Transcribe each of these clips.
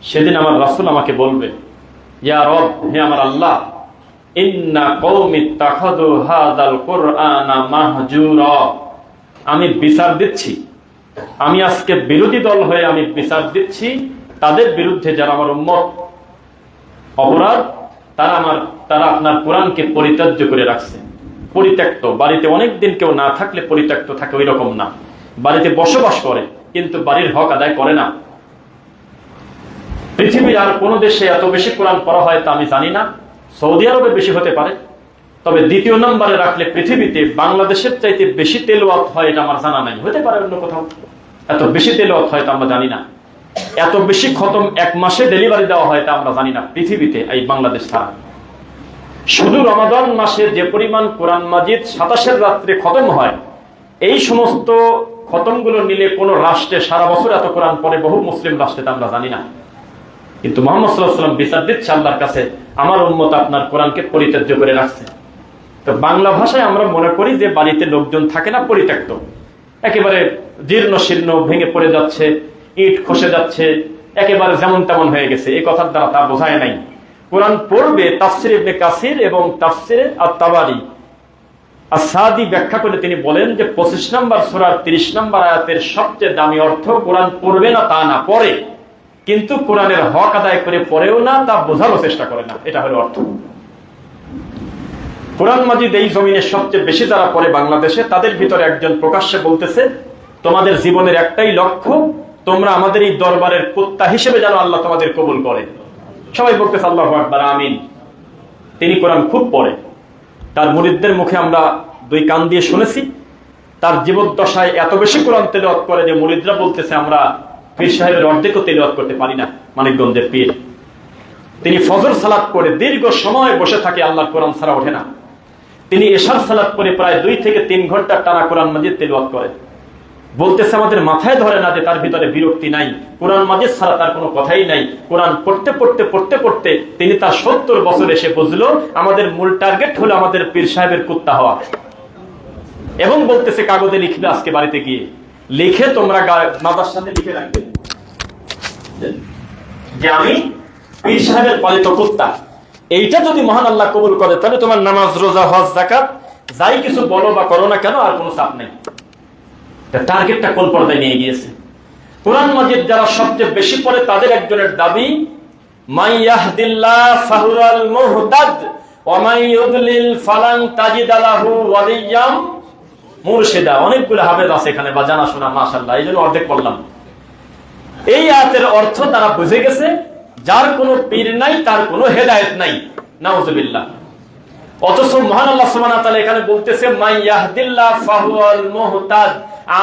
সেদিন আমার রাসূল আমাকে বলবে, ইয়া রব, হে আমার আল্লাহ, ইন্না কওমি ইত্তাখাযু হাযাল কুরআনা মাহজুরা। আমি বিচার দিচ্ছি, আমি আজকে বিরোধী দল হয়ে আমি বিচার দিচ্ছি তাদের বিরুদ্ধে যারা আমার উম্মত অপরাধ, তারা আপনার কোরআনকে পরিত্যাজ্য করে রাখছে। পরিত্যক্ত, বাড়িতে অনেক দিন কেউ না থাকলে পরিত্যক্ত থাকে ওই রকম না, বাড়িতে বসবাস করে কিন্তু বাড়ির হক আদায় করে না। পৃথিবীর আর কোন দেশে এত বেশি কোরআন পড়া হয় তা আমি জানি না, সৌদি আরবে বেশি হতে পারে, তবে দ্বিতীয় নম্বরে রাখলে পৃথিবীতে বাংলাদেশের চাইতে বেশি তেলাওয়াত হয় এটা আমার জানা নাই। হতে পারে অন্য কোথাও এত বেশি তেলাওয়াত হয় তা আমরা জানি না, এত বেশি খতম এক মাসে ডেলিভারি দেওয়া হয় তা আমরা জানি না পৃথিবীতে, এই বাংলাদেশ ছাড়া। শুধু রমাদান মাসে যে পরিমাণ কোরআন মাজিদ 27 রাত্রে খতম হয়, এই সমস্ত খতমগুলো নিলে কোন রাষ্ট্রে সারা বছর এত কোরআন পড়ে বহু মুসলিম রাষ্ট্রে তা আমরা জানি না। কিন্তু মুহাম্মদ সাল্লাল্লাহু আলাইহি ওয়াসাল্লাম বিচার দিচ্ছে আল্লাহর কাছে, আমার উম্মত আপনার কোরআনকে পরিত্যাজ্য করে রাখছে। তো বাংলা ভাষায় আমরা মনে করি যে বাড়িতে লোকজন থাকে না, পরিত্যক্ত, একেবারে জীর্ণ শীর্ণ, ভেঙে পড়ে যাচ্ছে, ইট খসে যাচ্ছে, একেবারে যেমন তেমন হয়ে গেছে। এই কথার দ্বারা তা বোঝায় নাই। কোরআন পড়বে, তাফসির ইবনে কাসির এবং তাফসির আত-তাবারি আস-সাদি ব্যাখ্যা করে তিনি বলেন যে 25 নম্বর সূরার 30 নম্বর আয়াতের সবচেয়ে দামি অর্থ কোরআন পড়বে না তা না, পড়ে, কিন্তু কোরআনের হক আদায় করে পড়েও না, তা বোঝারও চেষ্টা করে না, এটা হলো অর্থ। কোরআন মাজিদ এই জমিনের সবচেয়ে বেশি যারা পড়ে বাংলাদেশে, তাদের ভিতরে একজন প্রকাশ্যে বলতেছে, তোমাদের জীবনের একটাই লক্ষ্য, তোমরা আমাদের এই দরবারের কুত্তা হিসেবে যেন আল্লাহ তোমাদের কবুল করে। সবাই বলতেছে আল্লাহু আকবার, আমিন। তিনি কোরআন খুব পড়ে, তার মুরিদদের মুখে আমরা দুই কান দিয়ে শুনেছি, তার জীবদ্দশায় এত বেশি কোরআন তেলাওয়াত করে যে মুরিদরা বলতেছে আমরা পীর সাহেবের অর্ধেকও তেলাওয়াত করতে পারি না। মানিকগঞ্জের পীর, তিনি ফজর সালাত করে দীর্ঘ সময় বসে থাকে, আল্লাহর কোরআন ছাড়া ওঠে না। তিনি এশার সালাত করে প্রায় 2 থেকে 3 ঘন্টা টানা কোরআন মাজিদ তেলাওয়াত করে। বলতেছে আমাদের মাথায় ধরে না যে তার ভিতরে বিরক্তি নাই, কোরআন মাজিদ ছাড়া তার কোনো কথাই নাই। কোরআন পড়তে পড়তে পড়তে পড়তে তিনি তার 70 বছর এসে বুঝলো আমাদের মূল টার্গেট হলো আমাদের পীর সাহেবের কুত্তা হওয়া। এবং বলতেছে কাগজে লিখবে, আজকে বাড়িতে গিয়ে লিখে তোমরা মাদার সাথে লিখে রাখবে যে আমি পীর সাহেবের পালিত কুত্তা। এইটা যদি মহান আল্লাহ কবুল করে তাহলে তোমার নামাজ, রোজা, হজ, যাকাত যাই কিছু বলো বা করো না কেন আর কোনো চাপ নেই। টার্গেটটা কোন পর্যায়ে নিয়ে গিয়েছে। কোরআন মাজিদ যারা সবচেয়ে বেশি পড়ে তাদের একজনের দাবি, মান ইয়াহদিল্লাহ ফাহুয়াল মুহতাদ ওয়া মান ইউদলিল ফালান তাজিদ লাহু ওয়ালিয়াম মুরশিদা। অনেকগুলো হাফেজ আছে এখানে বা জানাশোনা, মাশাআল্লাহ, এইজন্য অর্ধেক পড়লাম। এই আয়াতের অর্থ তারা বুঝে গেছে, যার কোনো পীর নাই তার কোনো হেদায়েত নাই, নাউযুবিল্লাহ। অথচ মহান আল্লাহ সুবহানাহু ওয়া তাআলা এখানে বলতেছে মান ইয়াহদিল্লাহ ফাহুয়াল মুহতাদ,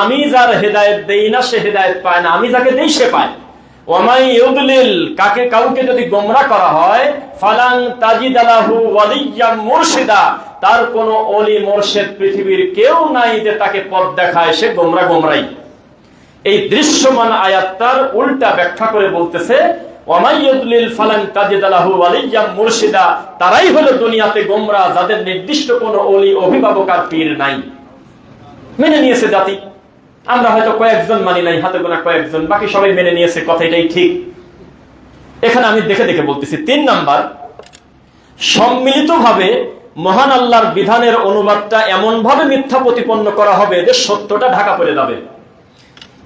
আমি যার হেদায়েত দেই না সে হেদায়েত পায় না, আমি যাকে দেই সে পায়। ওয়া মান ইউদলিল, কাউকে যদি গোমরাহ করা হয়, ফালান তাজিদ লাহু ওয়ালিয়াম মুরশিদা, তার কোনো ওলি মুর্শিদ পৃথিবীর কেউ নাই যে তাকে পথ দেখায়, সে গোমরাহই। এই দৃশ্যমান আয়াতটার উল্টা ব্যাখ্যা করে বলতেছে ওয়া মান ইউদলিল ফালান তাজিদ লাহু ওয়ালিয়াম মুরশিদা, তারাই হলো দুনিয়াতে গোমরাহ যাদের নির্দিষ্ট কোনো ওলি, অভিভাবক আর পীর নাই। মেনে নিয়েছে জাতি, আমরা হয়তো কয়েকজন মানি নাই, হাতে গোনা কয়েকজন, বাকি সবাই মেনে নিয়েছে, কথা এটাই ঠিক। এখানে আমি দেখে দেখে বলতেছি। 3 নাম্বার, সম্মিলিতভাবে মহান আল্লাহর বিধানের অনুবাদটা এমন ভাবে মিথ্যা প্রতিপন্ন করা হবে যে সত্যটা ঢাকা পড়ে যাবে।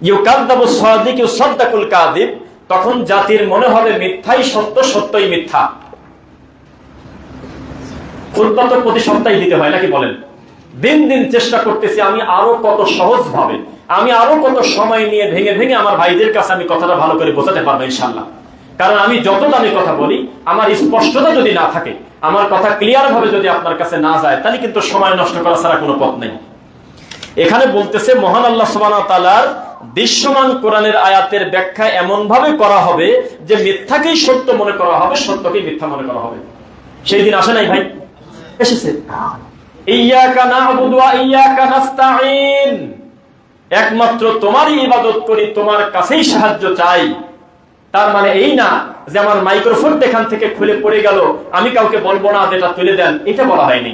ইউকাযযাবু সাদিক ইউসাদ্দাকুল কাযিব, তখন জাতির মনে হবে মিথ্যাই সত্য, সত্যই মিথ্যা। খুতবা তো প্রতি সপ্তাহে দিতে হয় নাকি বলেন? দিন দিন চেষ্টা করতেছি আমি আরো কত সহজ ভাবে, আমি আরো কত সময় নিয়ে ভেঙে ভেঙে আমার ভাইদের কাছে আমি কথাটা ভালো করে বোঝাতে পারবো ইনশাআল্লাহ। কারণ আমি যত দামি কথা বলি, আমার স্পষ্টতা যদি না থাকে, আমার কথা ক্লিয়ার ভাবে যদি আপনার কাছে না যায়, তাহলে কিন্তু সময় নষ্ট করা ছাড়া কোনো পথ নেই। এখানে বলতেছে মহান আল্লাহ সুবহানাহু ওয়া তাআলার দৃশ্যমান কোরআনের আয়াতের ব্যাখ্যা এমন ভাবে করা হবে যে মিথ্যাকেই সত্য মনে করা হবে, সত্যকেই মিথ্যা মনে করা হবে। সেই দিন আসে নাই ভাই? এসেছে। ইয়্যাকা না'বুদু ওয়া ইয়্যাকা নাস্তাঈন, একমাত্র তোমারই ইবাদত করি, তোমার কাছেই সাহায্য চাই। তার মানে এই না যে আমার মাইক্রোফোনটা এখান থেকে খুলে পড়ে গেল, আমি কাউকে বলবো না যেটা তুলে দেন, এটা বলা হয়নি।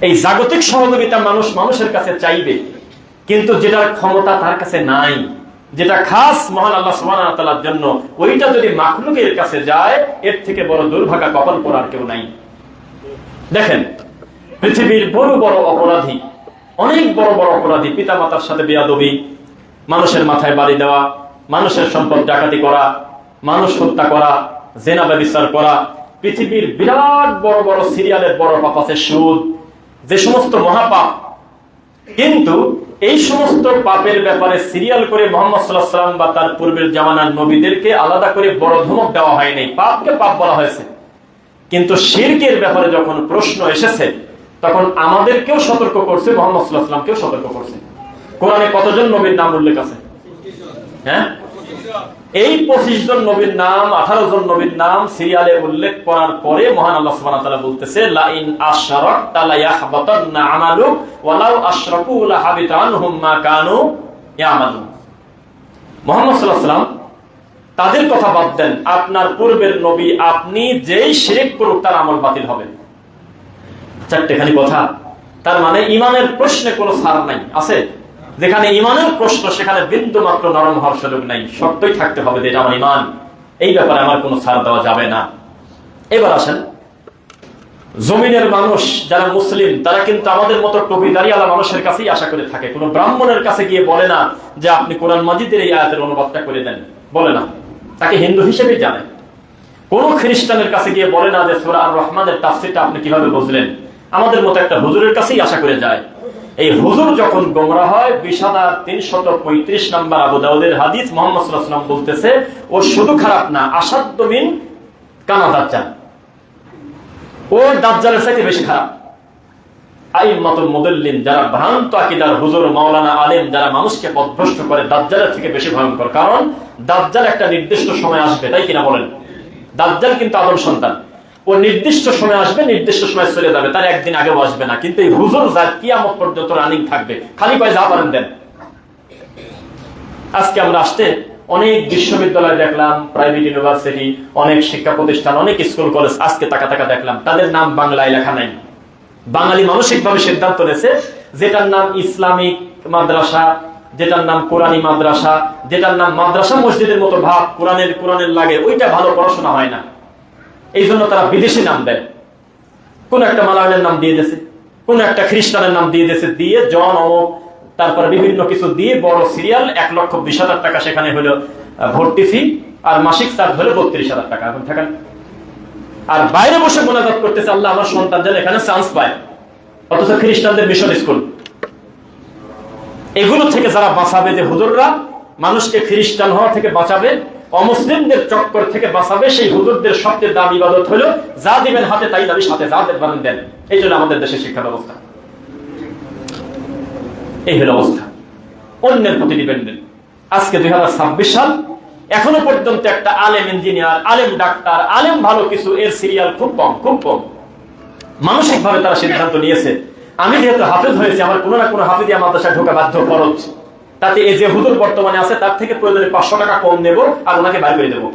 এই জাগতিক সহযোগিতা মানুষের কাছে চাইবে, কিন্তু যেটার ক্ষমতা তার কাছে নাই, যেটা খাস মহান আল্লাহ সুবহানাহু ওয়া তাআলার জন্য, ওইটা যদি মাখলুকের কাছে যায়, এর থেকে বড় দুর্ভাগা কপাল পড়ার কেউ নাই। দেখেন, পৃথিবীর বড় বড় অপরাধী, অনেক বড় বড় অপরাধী, পিতামাতার সাথে বেয়াদবি, মানুষের মাথায় বাড়ি দেওয়া, মানুষের সম্পদ ডাকাতি করা, মানুষ হত্যা করা, জেনা ব্যভিচার করা, পৃথিবীর বিরাট বড় বড় সিরিয়ালের বড় পাপ আছে সুদ, যে সমস্ত মহাপাপ। কিন্তু এই সমস্ত পাপের ব্যাপারে সিরিয়াল করে মুহাম্মদ সাল্লাল্লাহু আলাইহি ওয়াসাল্লাম বা তার পূর্বের জামানার নবীদেরকে আলাদা করে বড় ধমক দেওয়া হয়নি, পাপকে পাপ বলা হয়েছে। কিন্তু শিরকের ব্যাপারে যখন প্রশ্ন এসেছে, তখন আমাদেরকেও সতর্ক করছে, মুহাম্মদ সাল্লাল্লাহু আলাইহি ওয়াসাল্লামকেও সতর্ক করছে। কোরআনে কতজন নবীর নাম উল্লেখ আছে? হ্যাঁ, এই 25 জন নবীর নাম, 18 জন নবীর নাম সিরিয়ালে উল্লেখ করার পরে মহান আল্লাহ সুবহানাহু ওয়া তাআলা বলতেছে, লা ইন আশরাকতা লা ইয়াহবাতান্না আমালুক ওয়ালাউ আশরাকু লা হাবিতা আনহুম মা কানু ইয়ামালুন। মুহাম্মদ সাল্লাল্লাহু আলাইহি ওয়াসাল্লাম তাদের কথা বাদ দেন, আপনার পূর্বের নবী আপনি যেই শিরক করুক তার আমল বাতিল হবে। চারটেখানি কথা। তার মানে ঈমানের প্রশ্নে কোনো ছাড় নাই। আছে? যেখানে ঈমানের প্রশ্ন সেখানে বিন্দু মাত্র নরম হওয়ার সুযোগ নাই, শক্তই থাকতে হবে যে এটা আমার ঈমান, এই ব্যাপারে আমার কোনো ছাড় দেওয়া যাবে না। এবার আসেন, জমিনের মানুষ যারা মুসলিম, তারা কিন্তু আমাদের মতো টুপিদারিওয়ালা মানুষের কাছেই আশা করে থাকে। কোনো ব্রাহ্মণের কাছে গিয়ে বলে না যে আপনি কোরআন মাজিদের এই আয়াতের অনুবাদটা করে দেন, বলে না, তাকে হিন্দু হিসেবেই জানে। কোন খ্রিস্টানের কাছে গিয়ে বলে না যে সূরা আর রহমানের তাফসীরটা আপনি কিভাবে বুঝলেন। আমাদের মতো একটা হুজুরের কাছেই আশা করে যায়। এই হুজুর যখন গোমরা হয়, ২০৩35 নম্বর আবু দাউদের হাদিস, মুহাম্মদ সাল্লাল্লাহু আলাইহি ওয়াসাল্লাম বলতেছে, ও শুধু খারাপ না, আসাদ্দ মিন কানা দাজ্জাল, ও দাজ্জালের চাইতে বেশি খারাপ। আইম্মাতুল মুদাল্লিন, যারা ভ্রান্ত আকীদার হুজুর, মাওলানা, আলেম, যারা মানুষকে পথভ্রষ্ট করে, দাজ্জালের থেকে বেশি ভয়ঙ্কর। কারণ দাজ্জাল একটা নির্দিষ্ট সময় আসবে, তাই কিনা বলেন? দাজ্জাল কিন্তু আদম সন্তান, ও নির্দিষ্ট সময় আসবে, নির্দিষ্ট সময় চলে যাবে, তার একদিন আগেও আসবে না। কিন্তু এই হুজুর যা কিয়ামত পর্যন্ত রানিং থাকবে, খালি কয় যা পারেন দেন। আজকে আমরা আসতে অনেক বিশ্ববিদ্যালয় দেখলাম, প্রাইভেট ইউনিভার্সিটি, অনেক শিক্ষা প্রতিষ্ঠান, অনেক স্কুল কলেজ, আজকে তাকা দেখলাম তাদের নাম বাংলায় লেখা নাই। বাঙালি মানসিকভাবে সিদ্ধান্ত নিয়েছে যেটার নাম ইসলামিক মাদ্রাসা, যেটার নাম কোরআনী মাদ্রাসা, যেটার নাম মাদ্রাসা মসজিদের মতো ভাব, কোরআনের লাগে, ওইটা ভালো পড়াশোনা হয় না। এই জন্য তারা বিদেশি নাম দেয়। কোন একটা মালায়ালের নাম দিয়ে দিয়েছে, কোন একটা খ্রিস্টানের নাম দিয়ে দিয়েছে, দিয়ে জন অমুক, তারপরে বিভিন্ন কিছু দিয়ে বড় সিরিয়াল, 1,20,000 টাকা সেখানে হলো ভর্তি ফি, আর মাসিক চার্জ হলো 32,000 টাকা। এখন থাকেন, আর বাইরে বসে মোনাজাত করতেছে, আল্লাহ আমার সন্তান যেন এখানে চান্স পায়, অথচ খ্রিস্টানদের মিশন স্কুল। এগুলো থেকে যারা বাঁচাবে, যে হুজুররা মানুষকে খ্রিস্টান হওয়া থেকে বাঁচাবে, অমুসলিমদের চক্কর থেকে বাঁচাবে, সেই হুজুরদের সবচেয়ে দামি ইবাদত হলো যা দিবেন হাতে তাই দাবি, সাথে যা দেন দেন। এই জন্য আমাদের দেশের শিক্ষা ব্যবস্থা এই হলো অবস্থা, অন্যের প্রতি ডিপেন্ডেন্ট। আজকে 2026 সাল, এখনো পর্যন্ত একটা আলেম ইঞ্জিনিয়ার, আলেম ডাক্তার, আলেম ভালো কিছু, এর সিরিয়াল খুব কম, খুব কম। মানসিক ভাবে তারা সিদ্ধান্ত নিয়েছে, আমি যেহেতু হাফেজ হয়েছি, আমার কোনো না কোনো হাফেজিয়া মাদ্রাসায় ঢোকা বাধ্য খরচ, তাতে এই যে হুজুর বর্তমানে আছে তার থেকে প্রয়োজনে 500 টাকা কম নেব আর ওনাকে বাইর করে দেবো।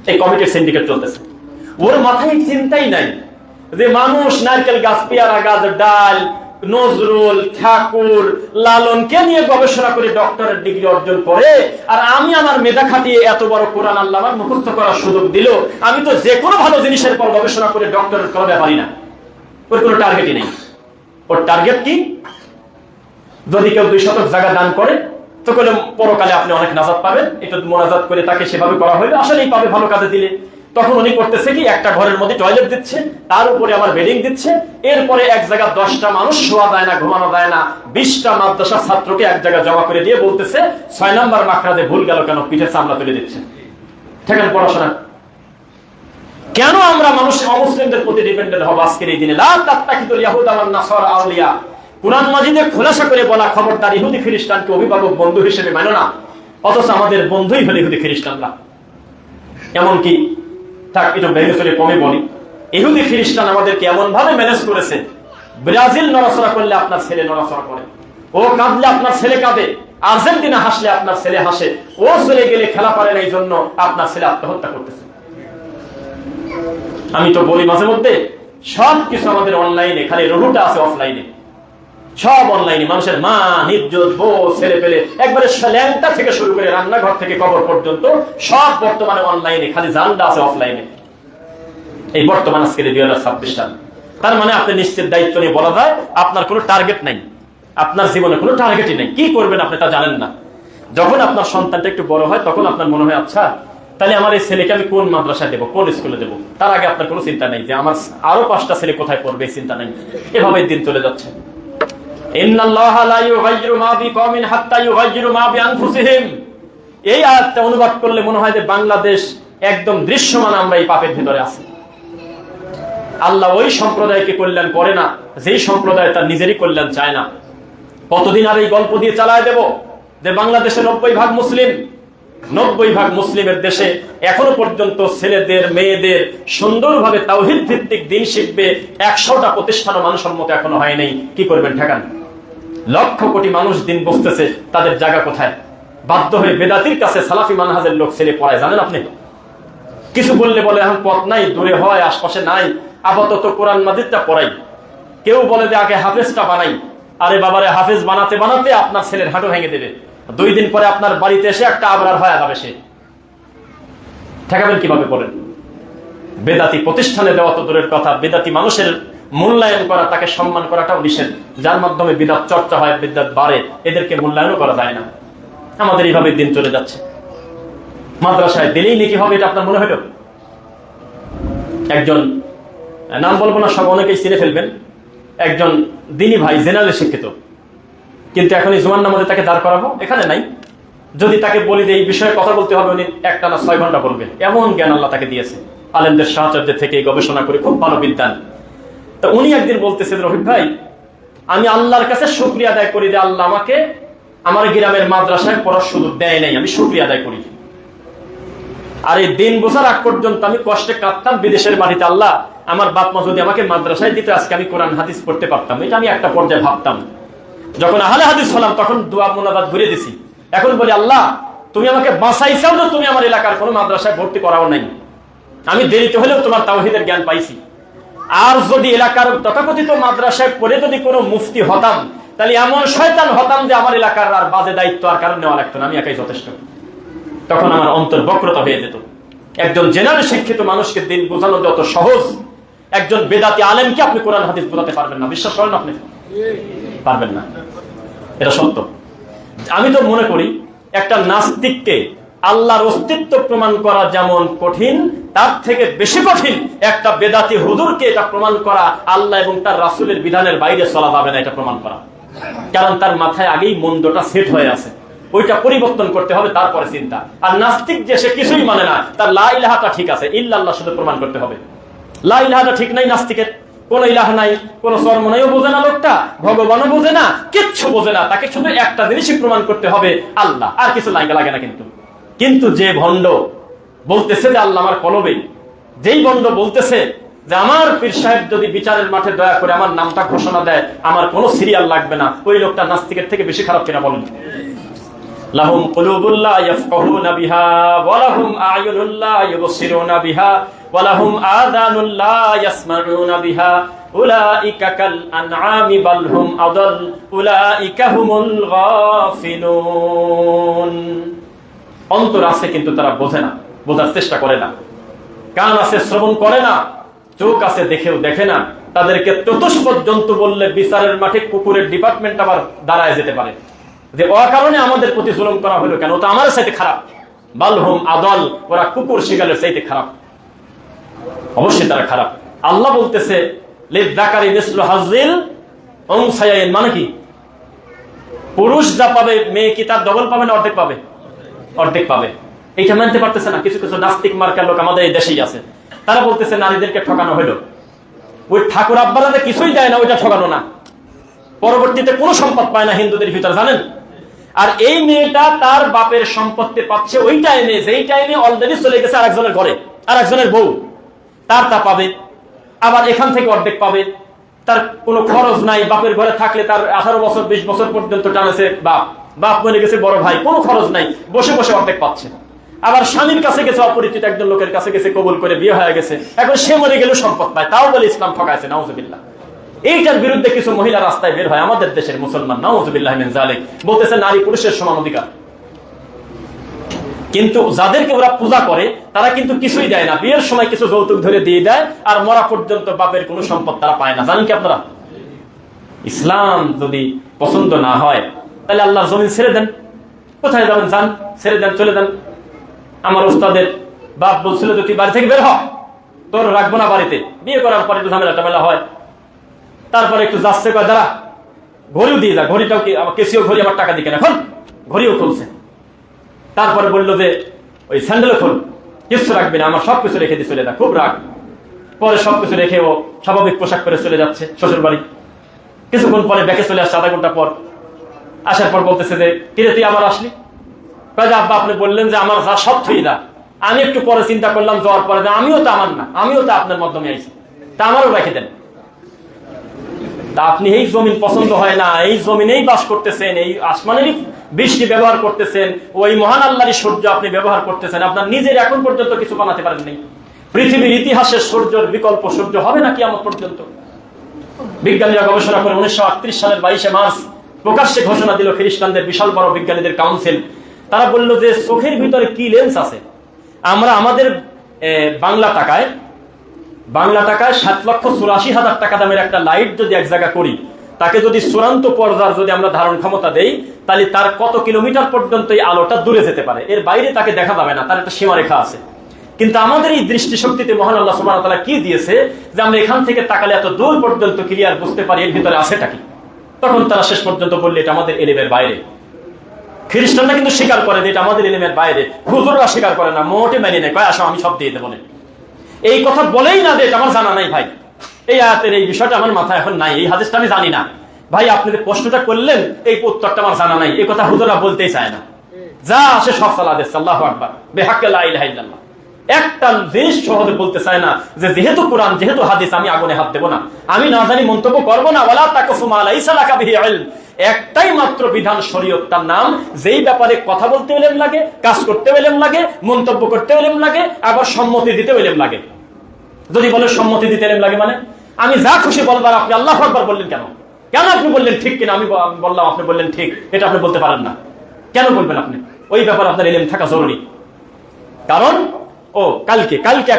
এই কমিটির সিন্ডিকেট চলতেছে। ওর মাথায় চিন্তাই নাই যে মানুষ নারকেল গাছ, পেয়ারা গাছ, ডাল, নজরুল, ঠাকুর, লালনকে নিয়ে গবেষণা করে ডক্টরের ডিগ্রি অর্জন করে, আর আমি আমার মেধা খাটিয়ে এত বড় কোরআন আল্লাহ আমার মুখস্থ করার সুযোগ দিল, আমি তো যে কোনো ভালো জিনিসের পর গবেষণা করে ডক্টরেট করাতে পারি না। ওর কোনো টার্গেটই নেই। ওর টার্গেট কি? যদি কেউ 2 শতক জায়গা দান করে তো বলে পরকালে আপনি অনেক নাজাত পাবেন, এটা মোনাজাত করে তাকে সেভাবে করা হইলে আসলেই পাবে ভালো কাজে দিলে। তখন উনি করতেছে কি, একটা ঘরের মধ্যে টয়লেট দিচ্ছে, তার উপরে আবার বেডিং দিচ্ছে, এরপরে এক জায়গায় 10টা মানুষ শোয়া যায় না, ঘুমানো যায় না, 20টা মাদ্রাসা ছাত্রকে এক জায়গায় জমা করে দিয়ে বলতেছে 6 নম্বর মাখরাজে ভুল গেল কেন, পিঠে চামড়া তুলে দিচ্ছে। ঠিক আছে, পড়াশোনা কেন আমরা মানুষ অমুসলিমদের প্রতি ডিপেন্ডেন্ট হব আজকের এই দিনে? লা তাত্তাখিদুল ইয়াহুদা ওয়ান নাসারা আউলিয়া, কুরআন মাজিদে খোলাসা করে বলা, খবরদার ইহুদি খ্রিস্টানকে অভিভাবক বন্ধু হিসেবে মানো না। অথচ আমাদের বন্ধুই হলো ইহুদি খ্রিস্টানরা। এমনকি থাক একটু ভেঙে চলে কমে বলি, ইহুদি খ্রিস্টান আমাদেরকে এমন ভাবে ম্যানেজ করেছে, ব্রাজিল নড়াচড়া করলে আপনার ছেলে নড়াচড়া করে, ও কাঁদলে আপনার ছেলে কাঁদে, আর্জেন্টিনা হাসলে আপনার ছেলে হাসে, ও চলে গেলে খেলা পারে না, এই জন্য আপনার ছেলে আত্মহত্যা করতেছে। আমি তো বলি মাঝে মধ্যে, সব কিছু আমাদের অনলাইনে, খালি রুহুটা আছে অফলাইনে। সব অনলাইনে। মানুষের মা, ইজ্জত, বউ, ছেলে পেলে, একবারে ল্যাংটা থেকে শুরু করে রান্নাঘর থেকে কবর পর্যন্ত সব বর্তমানে অনলাইনে, খালি জানটা আছে অফলাইনে। এই বর্তমান আজকে 2026 সাল। তার মানে আপনি নিশ্চিত দায়িত্ব নিয়ে বলা যায় আপনার কোনো টার্গেট নাই, আপনার জীবনে কোনো টার্গেটই নেই, কি করবেন আপনি তা জানেন না। যখন আপনার সন্তানটা একটু বড় হয় তখন আপনার মনে হয় আচ্ছা তাহলে আমার এই ছেলেকে আমি কোন মাদ্রাসায় দেবো, কোন স্কুলে দেবো। তার আগে আপনার কোনো চিন্তা নেই যে আমার আরো 5টা ছেলে কোথায় পড়বে, এই চিন্তা নেই। এভাবে দিন চলে যাচ্ছে। এই আয়াতটা অনুবাদ করলে মনে হয় যে বাংলাদেশ একদম দৃশ্যমান আমরা এই পাপের ভিতরে আছি। আল্লাহ ওই সম্প্রদায়কে কল্যাণ করে না যেই সম্প্রদায় তার নিজেরই কল্যাণ চায় না। কতদিন আর এই গল্প দিয়ে চালায় দেব যে বাংলাদেশে 90% মুসলিম, 90% মুসলিমের দেশে এখনো পর্যন্ত ছেলেদের মেয়েদের সুন্দরভাবে তাওহীদ ভিত্তিক দিন শিখবে 100টা প্রতিষ্ঠানও মানসম্মত এখনো হয় নাই। কি করবেন ঠেকান? লক্ষ কোটি মানুষ দিন বসতেছে, তাদের জায়গা কোথায়? বাধ্য হয়ে বেদাতির কাছে সালাফি মানহাজের লোক ছেলে পড়ায়। জানেন আপনি, কিছু বললে বলে এখন পথ নাই, দূরে হয়, আশপাশে নাই, আপাতত কোরআন মাজিদটা পড়াই। কেউ বলে যে আগে হাফেজটা বানাই। আরে বাবারে, হাফেজ বানাতে বানাতে আপনার ছেলের হাঁটু ভেঙে দেবে। 2 দিন পরে আপনার বাড়িতে এসে একটা আবরার হয়ে যাবে সে। ঠেকাবেন কিভাবে বলেন? বেদাতি প্রতিষ্ঠানে দেওয়া তো দূরের কথা, বেদাতি মানুষের মূল্যায়ন করা, তাকে সম্মান করাটাও নিষেধ। যার মাধ্যমে বিদআত চর্চা হয়, বিদআত বাড়ে, এদেরকে মূল্যায়নও করা যায় না। আমাদের এইভাবে দিন চলে যাচ্ছে। মাদ্রাসায় দিলেই নাকি হবে এটা আপনার মনে হলো? একজন, নাম বলবো না, সব অনেকেই চিনে ফেলবেন, একজন দিনী ভাই, জেনারেল শিক্ষিত, কিন্তু এখন এই জুমার নামাজে তাকে দাঁড় করাবো, এখানে নাই। যদি তাকে বলি যে এই বিষয়ে কথা বলতে হবে, উনি একটানা 6 ঘন্টা বলবে। এমন জ্ঞান আল্লাহ তাকে দিয়েছে, আলেমদের সাহায্যের থেকে গবেষণা করে খুব ভালো বিদ্যান। তো উনি একদিন বলতেছে, রফিক ভাই, আমি আল্লাহর কাছে শুকরিয়া আদায় করি যে আল্লাহ আমাকে আমার গ্রামের মাদ্রাসায় পড়ার সুযোগ দেয় নাই, আমি শুকরিয়া আদায় করি। আর এই দিন বোঝার আগ পর্যন্ত আমি কষ্টে কাঁদতাম বিদেশের মাটিতে, আল্লাহ আমার বাপ মা যদি আমাকে মাদ্রাসায় দিতে আজকে আমি কোরআন হাদিস পড়তে পারতাম। এটা আমি একটা পর্যায়ে ভাবতাম। যখন আহলে হাদিস হলাম তখন দোয়া মুনাজাত ঘুরে দিছি। এখন বলি আল্লাহ তুমি আমাকে বাঁচাইছাও যে তুমি আমার এলাকার কোনো মাদ্রাসায় ভর্তি করাও নাই। আমি দেরিতে হলেও তোমার তাওহীদের জ্ঞান পাইছি। আর যদি এলাকার তথাকথিত মাদ্রাসায় পড়ে যদি কোনো মুফতি হতাম, তাহলে এমন শয়তান হতাম যে আমার এলাকার আর বাজে দায়িত্ব আর কারণ নেওয়া লাগতো না, আমি একাই যথেষ্ট। তখন আমার অন্তর বক্রতা হয়ে যেত। একজন জেনারেল শিক্ষিত মানুষকে দিন বোঝানো যত সহজ, একজন বেদাতি আলেমকে আপনি কোরআন হাদিস বোঝাতে পারবেন না। বিশ্বাস করেন আপনি? পারবেন না, এটা সত্য। আমি তো মনে করি একটা নাস্তিককে আল্লাহর অস্তিত্ব প্রমাণ করা যেমন কঠিন, তার থেকে বেশি কঠিন একটা বেদাতি হুজুরকে এটা প্রমাণ করা আল্লাহ এবং তার রাসূলের বিধানের বাইরে চলা যাবে না এটা প্রমাণ করা। কারণ তার মাথায় আগেই মন্দটা সেট হয়ে আছে, ওইটা পরিবর্তন করতে হবে, তারপরে চিন্তা। আর নাস্তিক যে সে কিছুই মানে না, তার লা ইলাহাটা ঠিক আছে, ইল্লাল্লাহ শুধু প্রমাণ করতে হবে। লা ইলাহাটা ঠিক নাই নাস্তিকের, কোন ইলাহ নাই, কোন সরমনাইও বোঝে না লোকটা, ভগবানও বোঝে না, কিচ্ছু বোঝে না। তাকে শুধু একটা জিনিসই প্রমাণ করতে হবে, আল্লাহ, আর কিছু লাগে না। কিন্তু যে ভণ্ড বলতেছে যে আল্লাহ আমার কলবে, যেই ভণ্ড বলতেছে যে আমার পীর সাহেব যদি বিচারের মাঠে দয়া করে আমার নামটা ঘোষণা দেয় আমার কোনো সিরিয়াল লাগবে না, ওই লোকটা নাস্তিকের থেকে বেশি খারাপ কিনা বলেন? লাহুম কুলুবুল্লাহ ইয়াফকাহুনা বিহা ওয়া লাহুম আ'য়ুনুল্লাহ ইউবসিরুনা বিহা ওয়া লাহুম আযানুল্লাহ ইয়াসমাউনা বিহা উলাইকা কাল আনআমি বাল হুম আদাল উলাইকা হুমুল গাফিলুন। অন্তর আছে কিন্তু তারা বোঝে না, বোঝার চেষ্টা করে না। কান আছে শ্রবণ করে না, চোখ আছে দেখেও দেখে না। তাদেরকে চতুষ্পদ জন্তু বললে বিচারের মাঠে কুকুরের ডিপার্টমেন্ট আবার দাঁড়ায় যেতে পারে যে অকারণে আমাদের প্রতি জুলুম করা হলো কেন, ওটা আমার চাইতে খারাপ। বালহুম আদল, ওরা কুকুর শিগালের চাইতে খারাপ। অবশ্যই তারা খারাপ। আল্লাহ বলতেছে লিযযাকারি মিসলু হাযিল উনসায়াইন, মানে কি? পুরুষ যা পাবে মেয়ে কি তার ডবল পাবে না অর্ধেক পাবে? অর্ধেক পাবে। এইটা মানতে পারতেছে না। কিছু কিছু নাস্তিক মার্কার লোক আমাদের এই দেশেই আছে, তারা বলতেছে নারীদেরকে ঠকানো হলো। ওই ঠাকুর আব্বারা কিছুই দেয় না, ওইটা ঠকানো না। পরবর্তীতে কোনো সম্পদ পায় না হিন্দুদের ভিতর, জানেন? আর এই মেয়েটা তার বাপের সম্পত্তি পাচ্ছে ওই টাইমে, যেই টাইমে অলরেডি চলে গেছে আরেকজনের ঘরে, আরেকজনের বউ, তার তা পাবে। আবার এখান থেকে অর্ধেক পাবে। তার কোনো খরচ নাই, বাপের ঘরে থাকলে তার 18 বছর 20 বছর পর্যন্ত টানেছে বাপ, বাপ মরে গেছে বড় ভাই, কোনো খরচ নাই, বসে বসে অর্ধেক পাচ্ছে। আবার স্বামীর কাছে গেছে, অপরিচিত একজন লোকের কাছে গেছে, কবুল করে বিয়ে হয়ে গেছে, এখন সে মরে গেলেও সম্পদ পায়। তাও বলে ইসলাম ঠকাইছে, নাউজুবিল্লাহ। এইটার বিরুদ্ধে কিছু মহিলা রাস্তায় বের হয়, আমাদের দেশের মুসলমান, নাউযুবিল্লাহি মিন যালিক, বলতেছে নারী পুরুষের সমান অধিকার। কিন্তু যাদেরকে ওরা পূজা করে তারা কিন্তু কিছুই দেয় না, বিয়ের সময় কিছু যৌতুক ধরে দিয়ে দেয়, আর মরা পর্যন্ত বাপের কোনো সম্পদ তারা পায় না। জানেন কি আপনারা? ইসলাম যদি পছন্দ না হয় তাহলে আল্লাহর জমিন ছেড়ে দেন, কোথায় যাবেন যান, ছেড়ে দেন, চলে দেন। আমার ওস্তাদের বাপ বলছিল যে তুই বাড়ি থেকে বের হ, তোর রাখবো না বাড়িতে। বিয়ে করার পরে একটু ঝামেলা টামেলা হয়, তারপরে একটু যাচ্ছে কয় দাঁড়া ঘড়িও দিয়ে যা, ঘড়িটাও কি আমার কেসিও ঘড়ি আমার টাকা দিকে না, এখন ঘড়িও খুলছে। তারপরে বললো যে ওই স্যান্ডেলও খোল, কিছু রাখবি না, আমার সবকিছু রেখে দিয়ে চলে যা, খুব রাগ। পরে সবকিছু রেখে ও স্বাভাবিক পোশাক পরে চলে যাচ্ছে শ্বশুর বাড়ি। কিছুক্ষণ পরে ব্যাকে চলে আসছে, আধা ঘন্টা পর আসার পর বলতেছে যে কিরে তুই আবার আসলি? আব্বা আপনি বললেন যে আমার যা সব থুই দা, আমি একটু পরে চিন্তা করলাম যাওয়ার পরে যে আমিও তো আমার না, আমিও তো আপনার মাধ্যমে আইছি, তা আমারও রেখে দেন। তা আপনি এই জমিন পছন্দ হয় না, এই জমিনেই বাস করতেছেন, এই আসমানেরই বৃষ্টি ব্যবহার করতেছেন, ওই মহান আল্লাহরই সূর্য আপনি ব্যবহার করতেছেন, আপনার নিজের এখন পর্যন্ত কিছু বানাতে পারেননি। পৃথিবীর ইতিহাসের সূর্যের বিকল্প সূর্য হবে না কিয়ামত পর্যন্ত। বিজ্ঞানীরা গবেষণা করে 1938 সালের 22 মার্চ প্রকাশ্যে ঘোষণা দিল খ্রিস্টানদের বিশাল বড় বিজ্ঞানীদের কাউন্সিল। তারা বলল যে চোখের ভিতরে কি লেন্স আছে, আমরা আমাদের বাংলা টাকায় 7,84,000 টাকা দামের একটা লাইট যদি এক জায়গা করি, তাকে যদি চূড়ান্ত পর্যায়ের যদি আমরা ধারণ ক্ষমতা দেই, তাহলে তার কত কিলোমিটার পর্যন্ত এই আলোটা দূরে যেতে পারে, এর বাইরে তাকে দেখা যাবে না, তার একটা সীমারেখা আছে। কিন্তু আমাদের এই দৃষ্টিশক্তিতে মহান আল্লাহ সুবহানাহু ওয়া তাআলা কি দিয়েছে যে আমরা এখান থেকে তাকালে এত দূর পর্যন্ত ক্লিয়ার বুঝতে পারি এর ভিতরে আছেটা কি। তখন তারা শেষ পর্যন্ত বললে এটা আমাদের এলিমের বাইরে। খ্রিস্টানরা কিন্তু স্বীকার করে যে এটা আমাদের এলিমের বাইরে, হুজুররা স্বীকার করে না, মোটে মেনে নেয়, কয় আসো আমি সব দিয়ে দেবো। এই কথা বলেই না যে এটা আমার জানা নাই ভাই, এই আয়াতের এই বিষয়টা আমার মাথায় এখন নাই, এই হাদিসটা আমি জানি না। ভাই আপনি যে প্রশ্নটা করলেন এই উত্তরটা আমার জানা নাই, এই কথা হুজুররা বলতেই চায় না, যা আসে সব সালাহ দিচ্ছে, আল্লাহু আকবার, বিহাক্কি লা ইলাহা ইল্লাল্লাহ। একটা জিনিস সহজে বলতে চায় না যে যেহেতু কোরআন যেহেতু হাদিস আমি আগুনে হাত দেবো না, আমি না জানি মন্তব্য করবো না। ওয়ালা তাকফু মা লাইসা লাকা বিহি ইলম, একটাই মাত্র বিধান শরীয়ত, তার নাম, যেই ব্যাপারে কথা বলতে ইলম লাগে, কাজ করতে ইলম লাগে, মন্তব্য করতে ইলম লাগে, আবার সম্মতি দিতে ইলম লাগে। যদি বলে সম্মতি দিতে ইলম লাগে মানে আমি যা খুশি বলবার আপনি আল্লাহু আকবার বললেন কেন? কেন আপনি বললেন ঠিক কিনা? আমি বললাম আপনি বললেন ঠিক, এটা আপনি বলতে পারেন না, কেন বলবেন আপনি? ওই ব্যাপারে আপনার ইলম থাকা জরুরি। কারণ কালকে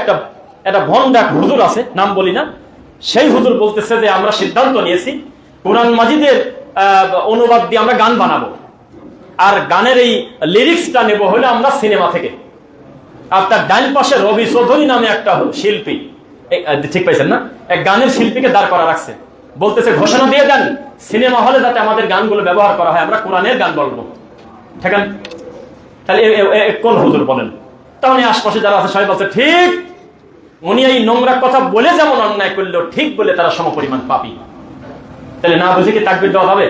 একটা ভন্ডা হুজুর আছে, নাম বলি না, সেই হুজুর বলতেছে যে আমরা সিদ্ধান্ত নিয়েছি কোরআন মাজিদের অনুবাদ দিয়ে আমরা গান বানাবো, আর গানের এই লিরিক্সটা নেব হলে আমরা সিনেমা থেকে। আপনার ডাইন পাশে রবি চৌধুরী নামে একটা শিল্পী, ঠিক পাইছেন না, এক গানের শিল্পীকে দাঁড় করা রাখছে, বলতেছে ঘোষণা দিয়ে দেন সিনেমা হলে যাতে আমাদের গানগুলো ব্যবহার করা হয়, আমরা কোরআনের গান বলবো। ঠিক আছে, তাহলে কোন হুজুর বলেন? তাহলে আশপাশে যারা আছে সবাই বলছে ঠিক, উনি এই নোংরা কথা বলে যেমন অন্যায় করলেও ঠিক বলে তারা সমপরিমাণ পাপী। তাহলে না বুঝে কি তাকবীর দেওয়া হবে?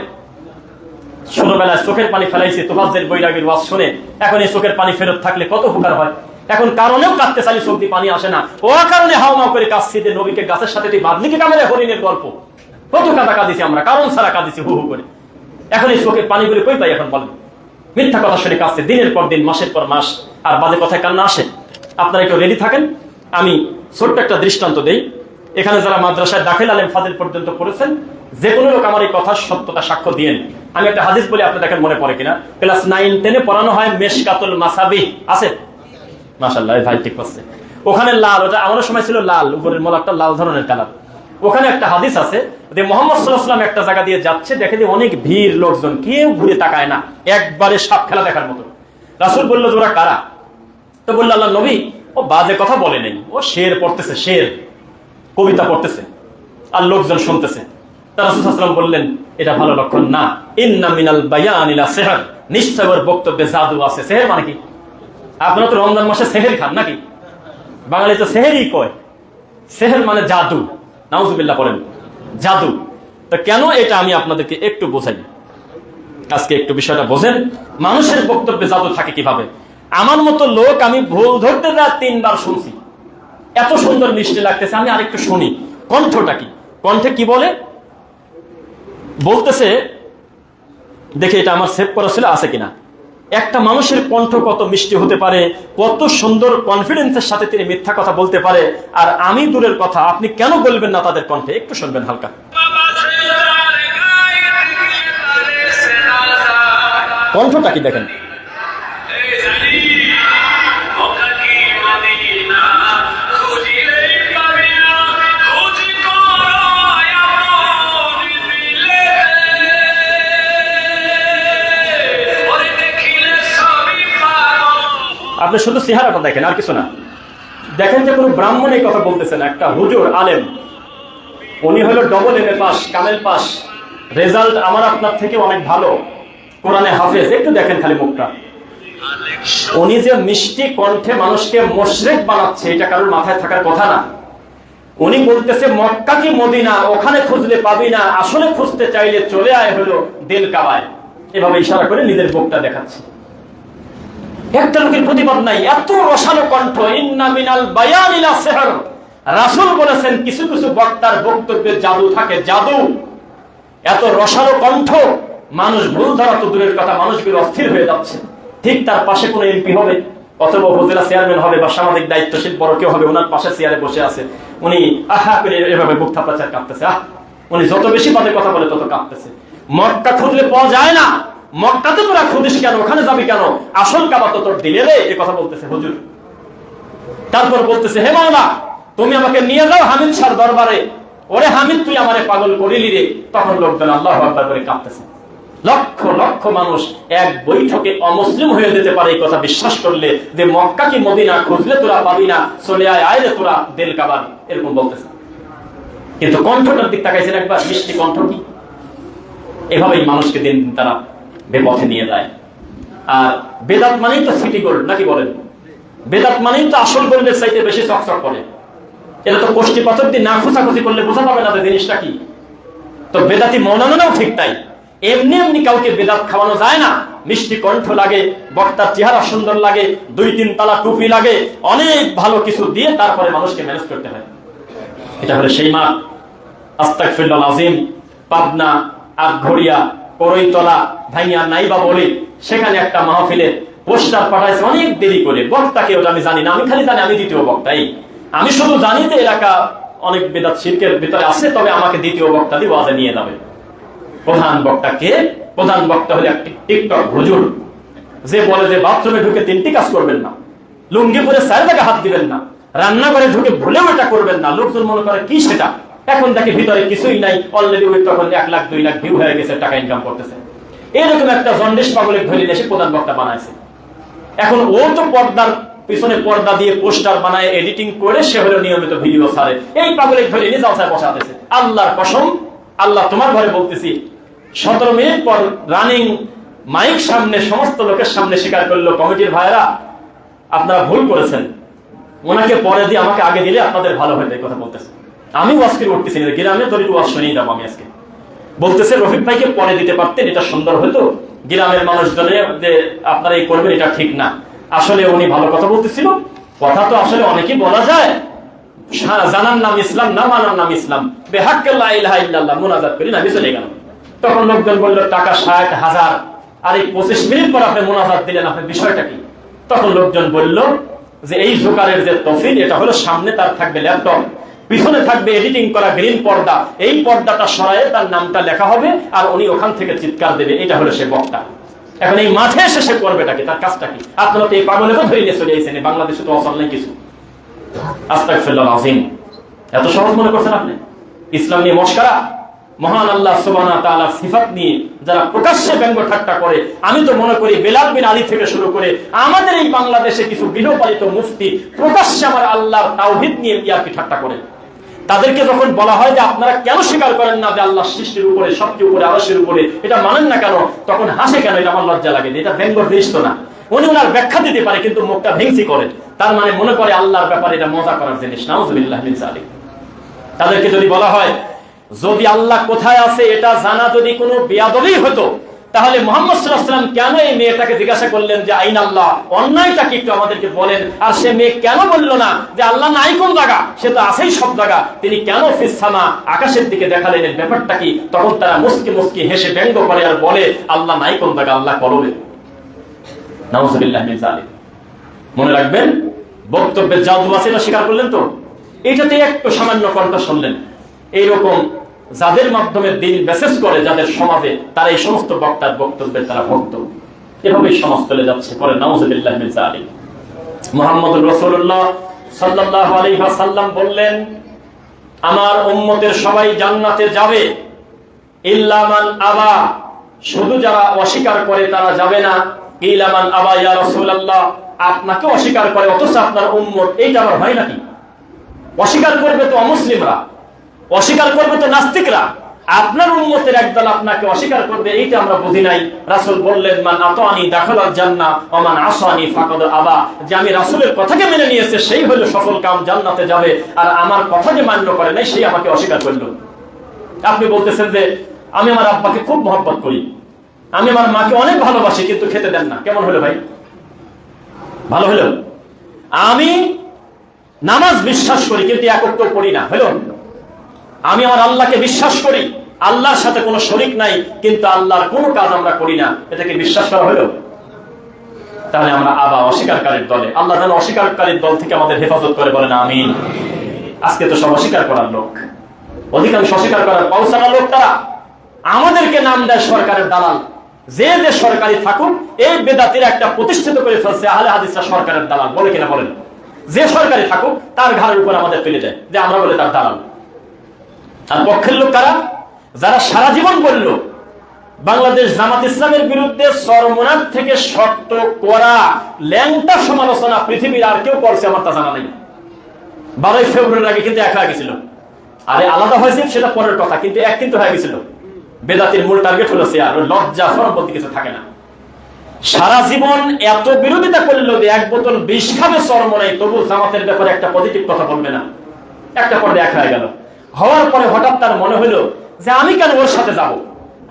ছোটবেলায় চোখের পানি ফেলাইছে তোফাজ্জেল বৈরাগীর ওয়াজ শুনে, এখন এই চোখের পানি ফেরত থাকলে কত উপকার হয়। এখন কারণেও কাঁদতে চালি, চোখ দিয়ে পানি আসে না, ও কারণে হাওমাও করে কাঁদছি যে নবীকে গাছের সাথে তুই বাদলিকে কামড়ে হরিণের গল্প, কত কাঁদা কাঁদিছি আমরা, কারণ ছাড়া কাঁদিছি হু হু করে। এখন এই চোখের পানিগুলি কই পাই এখন বলেন? মিথ্যা কথা শুনে কাঁদছে দিনের পর দিন, মাসের পর মাস, আর বাজে কথায় কান্না আসে। আপনারা একটু রেডি থাকেন। আমি ছোট্ট একটা দৃষ্টান্ত দেই। এখানে যারা মাদ্রাসায় দাখিল আলেম ফাজিল পর্যন্ত পড়েছেন, যে কোনো লোক আমার এই কথার সত্যতা সাক্ষ্য দিয়েন। আমি একটা হাদিস বলি, আপনি দেখেন মনে পড়ে কিনা। ক্লাস 9-10 পড়ানো হয় মেশকাতুল মাসাবিহ, আছে? মাশাআল্লাহ, ভাই ঠিক আছে। ওখানে লাল, ওটা আমাদের সময় ছিল লাল, উপরের মলাটটা লাল ধরনের কালার। ওখানে একটা হাদিস আছে যে মুহাম্মদ সাল্লাল্লাহু আলাইহি ওয়াসাল্লাম একটা জায়গা দিয়ে যাচ্ছে, দেখে যে অনেক ভিড় লোকজন, কেউ ঘুরে তাকায় না, একবারে সাপ খেলা দেখার মতো। রাসূল বলল যে ওরা কারা? তো বলল আল্লাহ নবী, ও বাজে কথা বলে নেই, ও শের পড়তেছে, শের কবিতা পড়তেছে, আর লোকজন শুনতেছে। তা রাসূল সাল্লাল্লাহু আলাইহি ওয়াসাল্লাম বললেন এটা ভালো লক্ষণ না, ইন্না মিনাল বায়ানি লা সিহর, নিশ্চয় ওর বক্তব্যে জাদু আছে। সেহের মানে কি? আপনারা তো রমজান মাসে সেহের খান নাকি? বাঙালি তো সেহেরই কয়, সেহের মানে জাদু। নাউজুবিল্লাহ করেন, জাদু। তো কেন এটা আমি আপনাদেরকে একটু বোঝাই, আজকে একটু বিষয়টা বোঝেন। মানুষের বক্তব্যে জাদু থাকে কিভাবে? আমার মতো লোক আমি ভুল ধরতে যা 3 বার শুনছি, এত সুন্দর মিষ্টি লাগতেছে, আমি আরেকটু শুনি কণ্ঠটা কি, কণ্ঠে কি বলে বলতেছে, দেখে এটা আমার সেভ করা ছিল আছে কিনা। একটা মানুষের কণ্ঠ কত মিষ্টি হতে পারে, কত সুন্দর কনফিডেন্সের সাথে তিনি মিথ্যা কথা বলতে পারে, আর আমি দূরের কথা, আপনি কেন বলবেন না তাদের কণ্ঠে? একটু শুনবেন হালকা। কণ্ঠটা কি দেখেন। আপনি শুধু চেহারাটা দেখেন, আর কিছু না। দেখেন যে কোনো ব্রাহ্মণ এই কথা বলতেছে না, একটা হুজুর আলেম, উনি হলো ডবল এম এ পাস, কামেল পাস, রেজাল্ট আমার আপনার থেকে অনেক ভালো, কোরআনে হাফেজ। একটু দেখেন খালি মুখটা, উনি যে মিষ্টি কণ্ঠে মানুষকে মুশরিক বানাচ্ছে এটা কারোর মাথায় থাকার কথা না। উনি বলতেছে মক্কা কি মদিনা, ওখানে খুঁজলে পাবি না, আসলে খুঁজতে চাইলে চলে আয় হলো দিল কাবায়। এভাবে ইশারা করে নিজের মুখটা দেখাচ্ছে। একটা লোকের প্রতিবাদ নাই, এত রসালো কণ্ঠ। ইন্না মিনাল বায়ান ইলা সিহর, রাসূল বলেছেন কিছু কিছু বক্তার বক্তব্যে জাদু থাকে, জাদু। এত রসালো কণ্ঠ, মানুষ ভুল ধরা তো দূরের কথা, মানুষগুলো অস্থির হয়ে যাচ্ছে। ঠিক তার পাশে কোনো এমপি হবে অথবা উপজেলা চেয়ারম্যান হবে বা সামাজিক দায়িত্বশীল বড় কেউ হবে, ওনার পাশে চেয়ারে বসে আছে, উনি আহা করে এভাবে বুক থাপড়াচ্ছে আর কাঁপতেছে। উনি যত বেশি বাদে কথা বলে তত কাঁপতেছে। মক্কা খুঁজলে পাওয়া যায় না, মক্কাতে তোরা খুঁজিস কেন, ওখানে যাবি কেন, আসল কাবা তো তোর দিলে রে, এ কথা বলতেছে হুজুর। তারপর বলতেছে হে মাওলা তুমি আমাকে নিয়ে যাও হামিদ শাহর দরবারে, ওরে হামিদ তুই আমারে পাগল করিলি রে। তখন লোকজন আল্লাহু আকবার করে কাঁপতেছে। লক্ষ লক্ষ মানুষ এক বৈঠকে অমুসলিম হয়ে যেতে পারে এই কথা বিশ্বাস করলে, যে মক্কা কি মদিনা খুঁজলে তোরা পাবি না, চলে আয় আয় রে তোরা দিল কাবার, এরকম বলতেছে। কিন্তু কণ্ঠটার দিক তাকাইছেন একবার, মিষ্টি কণ্ঠ কি। এভাবেই মানুষকে দিন দিন তারা বেপথে নিয়ে যায়। আর বেদাত মানেই তো সিটি গোল্ড নাকি বলেন, বেদাত মানেই তো আসল গোল্ডের চাইতে বেশি চকচক করে। এটা তো কষ্টি পাথর দিয়ে না খোঁচাখুচি করলে বোঝা পাবে না যে জিনিসটা কি। তো বেদাতি মৌলানাও ঠিক তাই, এমনি এমনি কাউকে বেদাত খাওয়ানো যায় না। মিষ্টি কণ্ঠ লাগে, বক্তার চেহারা সুন্দর লাগে, 2-3 তালা টুপি লাগে, অনেক ভালো কিছু দিয়ে তারপরে মানুষকে ম্যানেজ করতে হয়। এটা হলো সেই মাঠ। আস্তাগফিরুল্লাহ আযীম, পাবনা, আটঘরিয়া, করইতলা, ভাইয়া নাইবা বলে সেখানে একটা মাহফিলে পোস্টার পাঠাইছে অনেক দেরি করে। বক্তাকে ওটা আমি জানি না, আমি খালি জানি আমি দ্বিতীয় বক্তাই। আমি শুধু জানি যে এলাকা অনেক বেদাত শিরকের ভিতরে আছে, তবে আমাকে দ্বিতীয় বক্তা দিয়ে ওয়াজে নিয়ে যাবে। প্রধান বক্তা কে? প্রধান বক্তা হলো একটি টিকটক হুজুর, যে বলে যে বাথরুমে ঢুকে 3টি কাজ করবেন না, লুঙ্গি পরে 4 জায়গায় হাত দিবেন না, রান্নাঘরে ঢুকে ভুলেও এটা করবেন না। লোকজন মনে করে কি সেটা, এখন দেখে ভিতরে কিছুই নাই, অলরেডি ওই তখন 1 লাখ 2 লাখ ভিউ হয়ে গেছে, টাকা ইনকাম করতেছে। এরকম একটা জন্ডিস পাগলের ধরে এসে প্রধান বক্তা বানাইছে। এখন ও তো পর্দার পিছনে পর্দা দিয়ে পোস্টার বানায়, এডিটিং করে সে হলো নিয়মিত ভিডিও ছাড়ে। এই পাগলের ধরে নিয়ে জালসায় বসাতেছে। আল্লাহর কসম, আল্লাহ তোমার ঘরে বলতেছি, 17 মিনিট পর রানিং মাইক সামনে সমস্ত লোকের সামনে স্বীকার করলো, কমিটির ভাইরা আপনারা ভুল করেছেন, ওনাকে পরে দিয়ে আমাকে আগে দিলে আপনাদের ভালো হতো। এই কথা বলতেছে। আমি ওয়াজ করে উঠতেছি না, গ্রামে ধরে ওয়াজ শুনিয়ে যাবো আমি আজকে। বলতেছে রফিক ভাইকে পরে দিতে পারতেন, এটা সুন্দর হতো, গ্রামের মানুষজনের যে আপনারা এই করবেন এটা ঠিক না। আসলে উনি ভালো কথা বলতেছিল, কথা তো আসলে অনেকেই বলা যায়, জানার নাম ইসলাম না মানার নাম ইসলাম, বেহাক্কে লা ইলাহা ইল্লাল্লাহ মুনাজাত করি না, আমি চলে গেলাম। তখন লোকজন বলল টাকা 60,000, আর এই 25 মিনিট পর আপনি মুনাজাত দিলেন, আপনার বিষয়টা কি? তখন লোকজন বলল যে এই জোকারের যে তফিল, এটা হলো সামনে তার থাকবে ল্যাপটপ, পিছনে থাকবে এডিটিং করা গ্রিন পর্দা, এই পর্দাটা সরায়ে তার নামটা লেখা হবে আর উনি ওখান থেকে চিৎকার দেবে, এটা হলো সে বক্তা। এখন এই মাঠে এসে সে করবেটা কি, তার কাজটা কি? আপনারা তো এই পাগলেকে ধরে নিয়ে চলে এসেছেন, বাংলাদেশে তো অচল নেই কিছু। আস্তাগফিরুল্লাহ আযীম, এত সহজ মনে করছেন আপনি ইসলাম নিয়ে মশকরা? মহান আল্লাহ সুবহানাহু ওয়া তাআলার সিফাত নিয়ে যারা প্রকাশ্যে ব্যঙ্গ ঠাট্টা করে, আমি তো মনে করি বেলাল বিন আলী থেকে শুরু করে আমাদের এই বাংলাদেশে কিছু গৃহপালিত মুফতি প্রকাশ্যে আমার আল্লাহর তাওহীদ নিয়ে ইয়ার্কি ঠাট্টা করে। তাদেরকে যখন বলা হয় যে আপনারা কেন স্বীকার করেন না যে আল্লাহ সৃষ্টির উপরে, সবচেয়ে উপরে, আরশের উপরে, এটা মানেন না কেন, তখন হাসে কেন? এটা আমার লজ্জা লাগে। এটা ব্যঙ্গর জিনিস তো না। উনি ওনার ব্যাখ্যা দিতে পারে কিন্তু মুখটা ভেঙচি করে, তার মানে মনে করে আল্লাহর ব্যাপারে এটা মজা করার জিনিস। নাউযুবিল্লাহ মিন যালিক। তাদেরকে যদি বলা হয় যদি আল্লাহ কোথায় আছে এটা জানা যদি কোনো বেয়াদবি হতো, তাহলে মুহাম্মদ সাল্লাল্লাহু আলাইহি ওয়াসাল্লাম কেন এই মেয়েটাকে জিজ্ঞাসা করলেন যে আইন আল্লাহ, অন্যায়টা কি একটু আমাদেরকে বলেন? আর সে মেয়ে কেন বলল না যে আল্লাহ নাই কোন জায়গা, সে তো আছেই সব জায়গা, তিনি কেন ফিস সামা, আকাশের দিকে দেখালেন? এর ব্যাপারটা কি? তখন তারা মুস্কি মুস্কি হেসে ব্যঙ্গ করে আর বলে আল্লাহ নাই কোন জায়গা, আল্লাহ করবে। নাউযুবিল্লাহ মিন যালিক। মনে রাখবেন, বক্তব্যের জাদু আছে, এটা স্বীকার করলেন তো, এটাতে একটু সামান্য কণ্ঠ শুনলেন। এইরকম যাদের মাধ্যমে দিন মেসেজ করে যাদের সমাজে, তারা এই সমস্ত বক্তার বক্তব্যের তারা ভক্ত। এভাবেই সমাজ চলে যাচ্ছে। পরে নাউযুবিল্লাহি মিন যালিক। মুহাম্মদুর রাসূলুল্লাহ সাল্লাল্লাহু আলাইহি ওয়াসাল্লাম বললেন, আমার উম্মতের সবাই জান্নাতে যাবে ইল্লা মান আবা, শুধু যারা অস্বীকার করে তারা যাবে না। ইল্লা মান আবা ইয়া রাসূলুল্লাহ, আপনাকে অস্বীকার করে অথচ আপনার উম্মত, এইটা আমার হয় নাকি? অস্বীকার করবে তো অমুসলিমরা, অস্বীকার করবে তো নাস্তিকরা, আপনার উম্মতের একদল আপনাকে অস্বীকার করবে, এইটা আমরা বুঝি নাই। রাসূল বললেন, মান আতানি দাখালাল জান্নাহ ওয়া মান আসানি ফাকাদ আবা, যে আমি রাসূলের কথাকে মেনে নিয়েছে সেই হলো সফল কাম, জান্নাতে যাবে। আর আমার কথা যে মান্য করে নাই সেই আমাকে অস্বীকার করলো। আপনি বলতেছেন যে আমি আমার আব্বাকে খুব মহব্বত করি, আমি আমার মাকে অনেক ভালোবাসি, কিন্তু খেতে দেন না। কেমন হলো ভাই? ভালো হলো? আমি নামাজ বিশ্বাস করি কিন্তু একত্র করি না, হলো? আমি আমার আল্লাহকে বিশ্বাস করি, আল্লাহর সাথে কোনো শরীক নাই, কিন্তু আল্লাহর কোনো কাজ আমরা করি না, এটাকে বিশ্বাস করা হলো? তাহলে আমরা আবা, অস্বীকারীর দলে। আল্লাহ যেন অস্বীকারীর দল থেকে আমাদের হেফাজত করে, বলেন আমিন। আজকে তো সব অস্বীকার করার লোক, অধিকাংশ অস্বীকার করার পাউসানা লোক। তারা আমাদেরকে নাম দেয় সরকারের দালাল। যে যে সরকারি থাকুক, এই বেদাতির একটা প্রতিষ্ঠিত করে ফেলছে আহলে হাদিসরা সরকারের দালাল, বলে কিনা বলেন? যে সরকারি থাকুক তার ঘাড়ের উপর আমাদের তুলে দেয় যে আমরা বলে তার দালাল। আর পক্ষের লোক কারা? যারা সারা জীবন বলল বাংলাদেশ জামাত ইসলামের বিরুদ্ধে চরমনার থেকে শক্ত করা ল্যাংটা সমালোচনা পৃথিবীর আর কেউ করছে আমার তা জানা নেই। 12 ফেব্রুয়ারির আগে কিন্তু এক হয়ে গেছিল। আরে আলাদা হয়েছে সেটা পরের কথা, কিন্তু এক কিন্তু হয়ে গেছিল। বেদাতির মূল টার্গেট হলো আর লজ্জা শরম বলতে কিছু থাকে না। সারা জীবন এত বিরোধিতা করলো যে এক বোতল বিষ খাবে চরমনাই, তবু জামাতের ব্যাপারে একটা পজিটিভ কথা বলবে না। একটা পর্যায়ে এক হয়ে গেল। হওয়ার পরে হঠাৎ তার মনে হলো যে আমি কেন ওর সাথে যাব,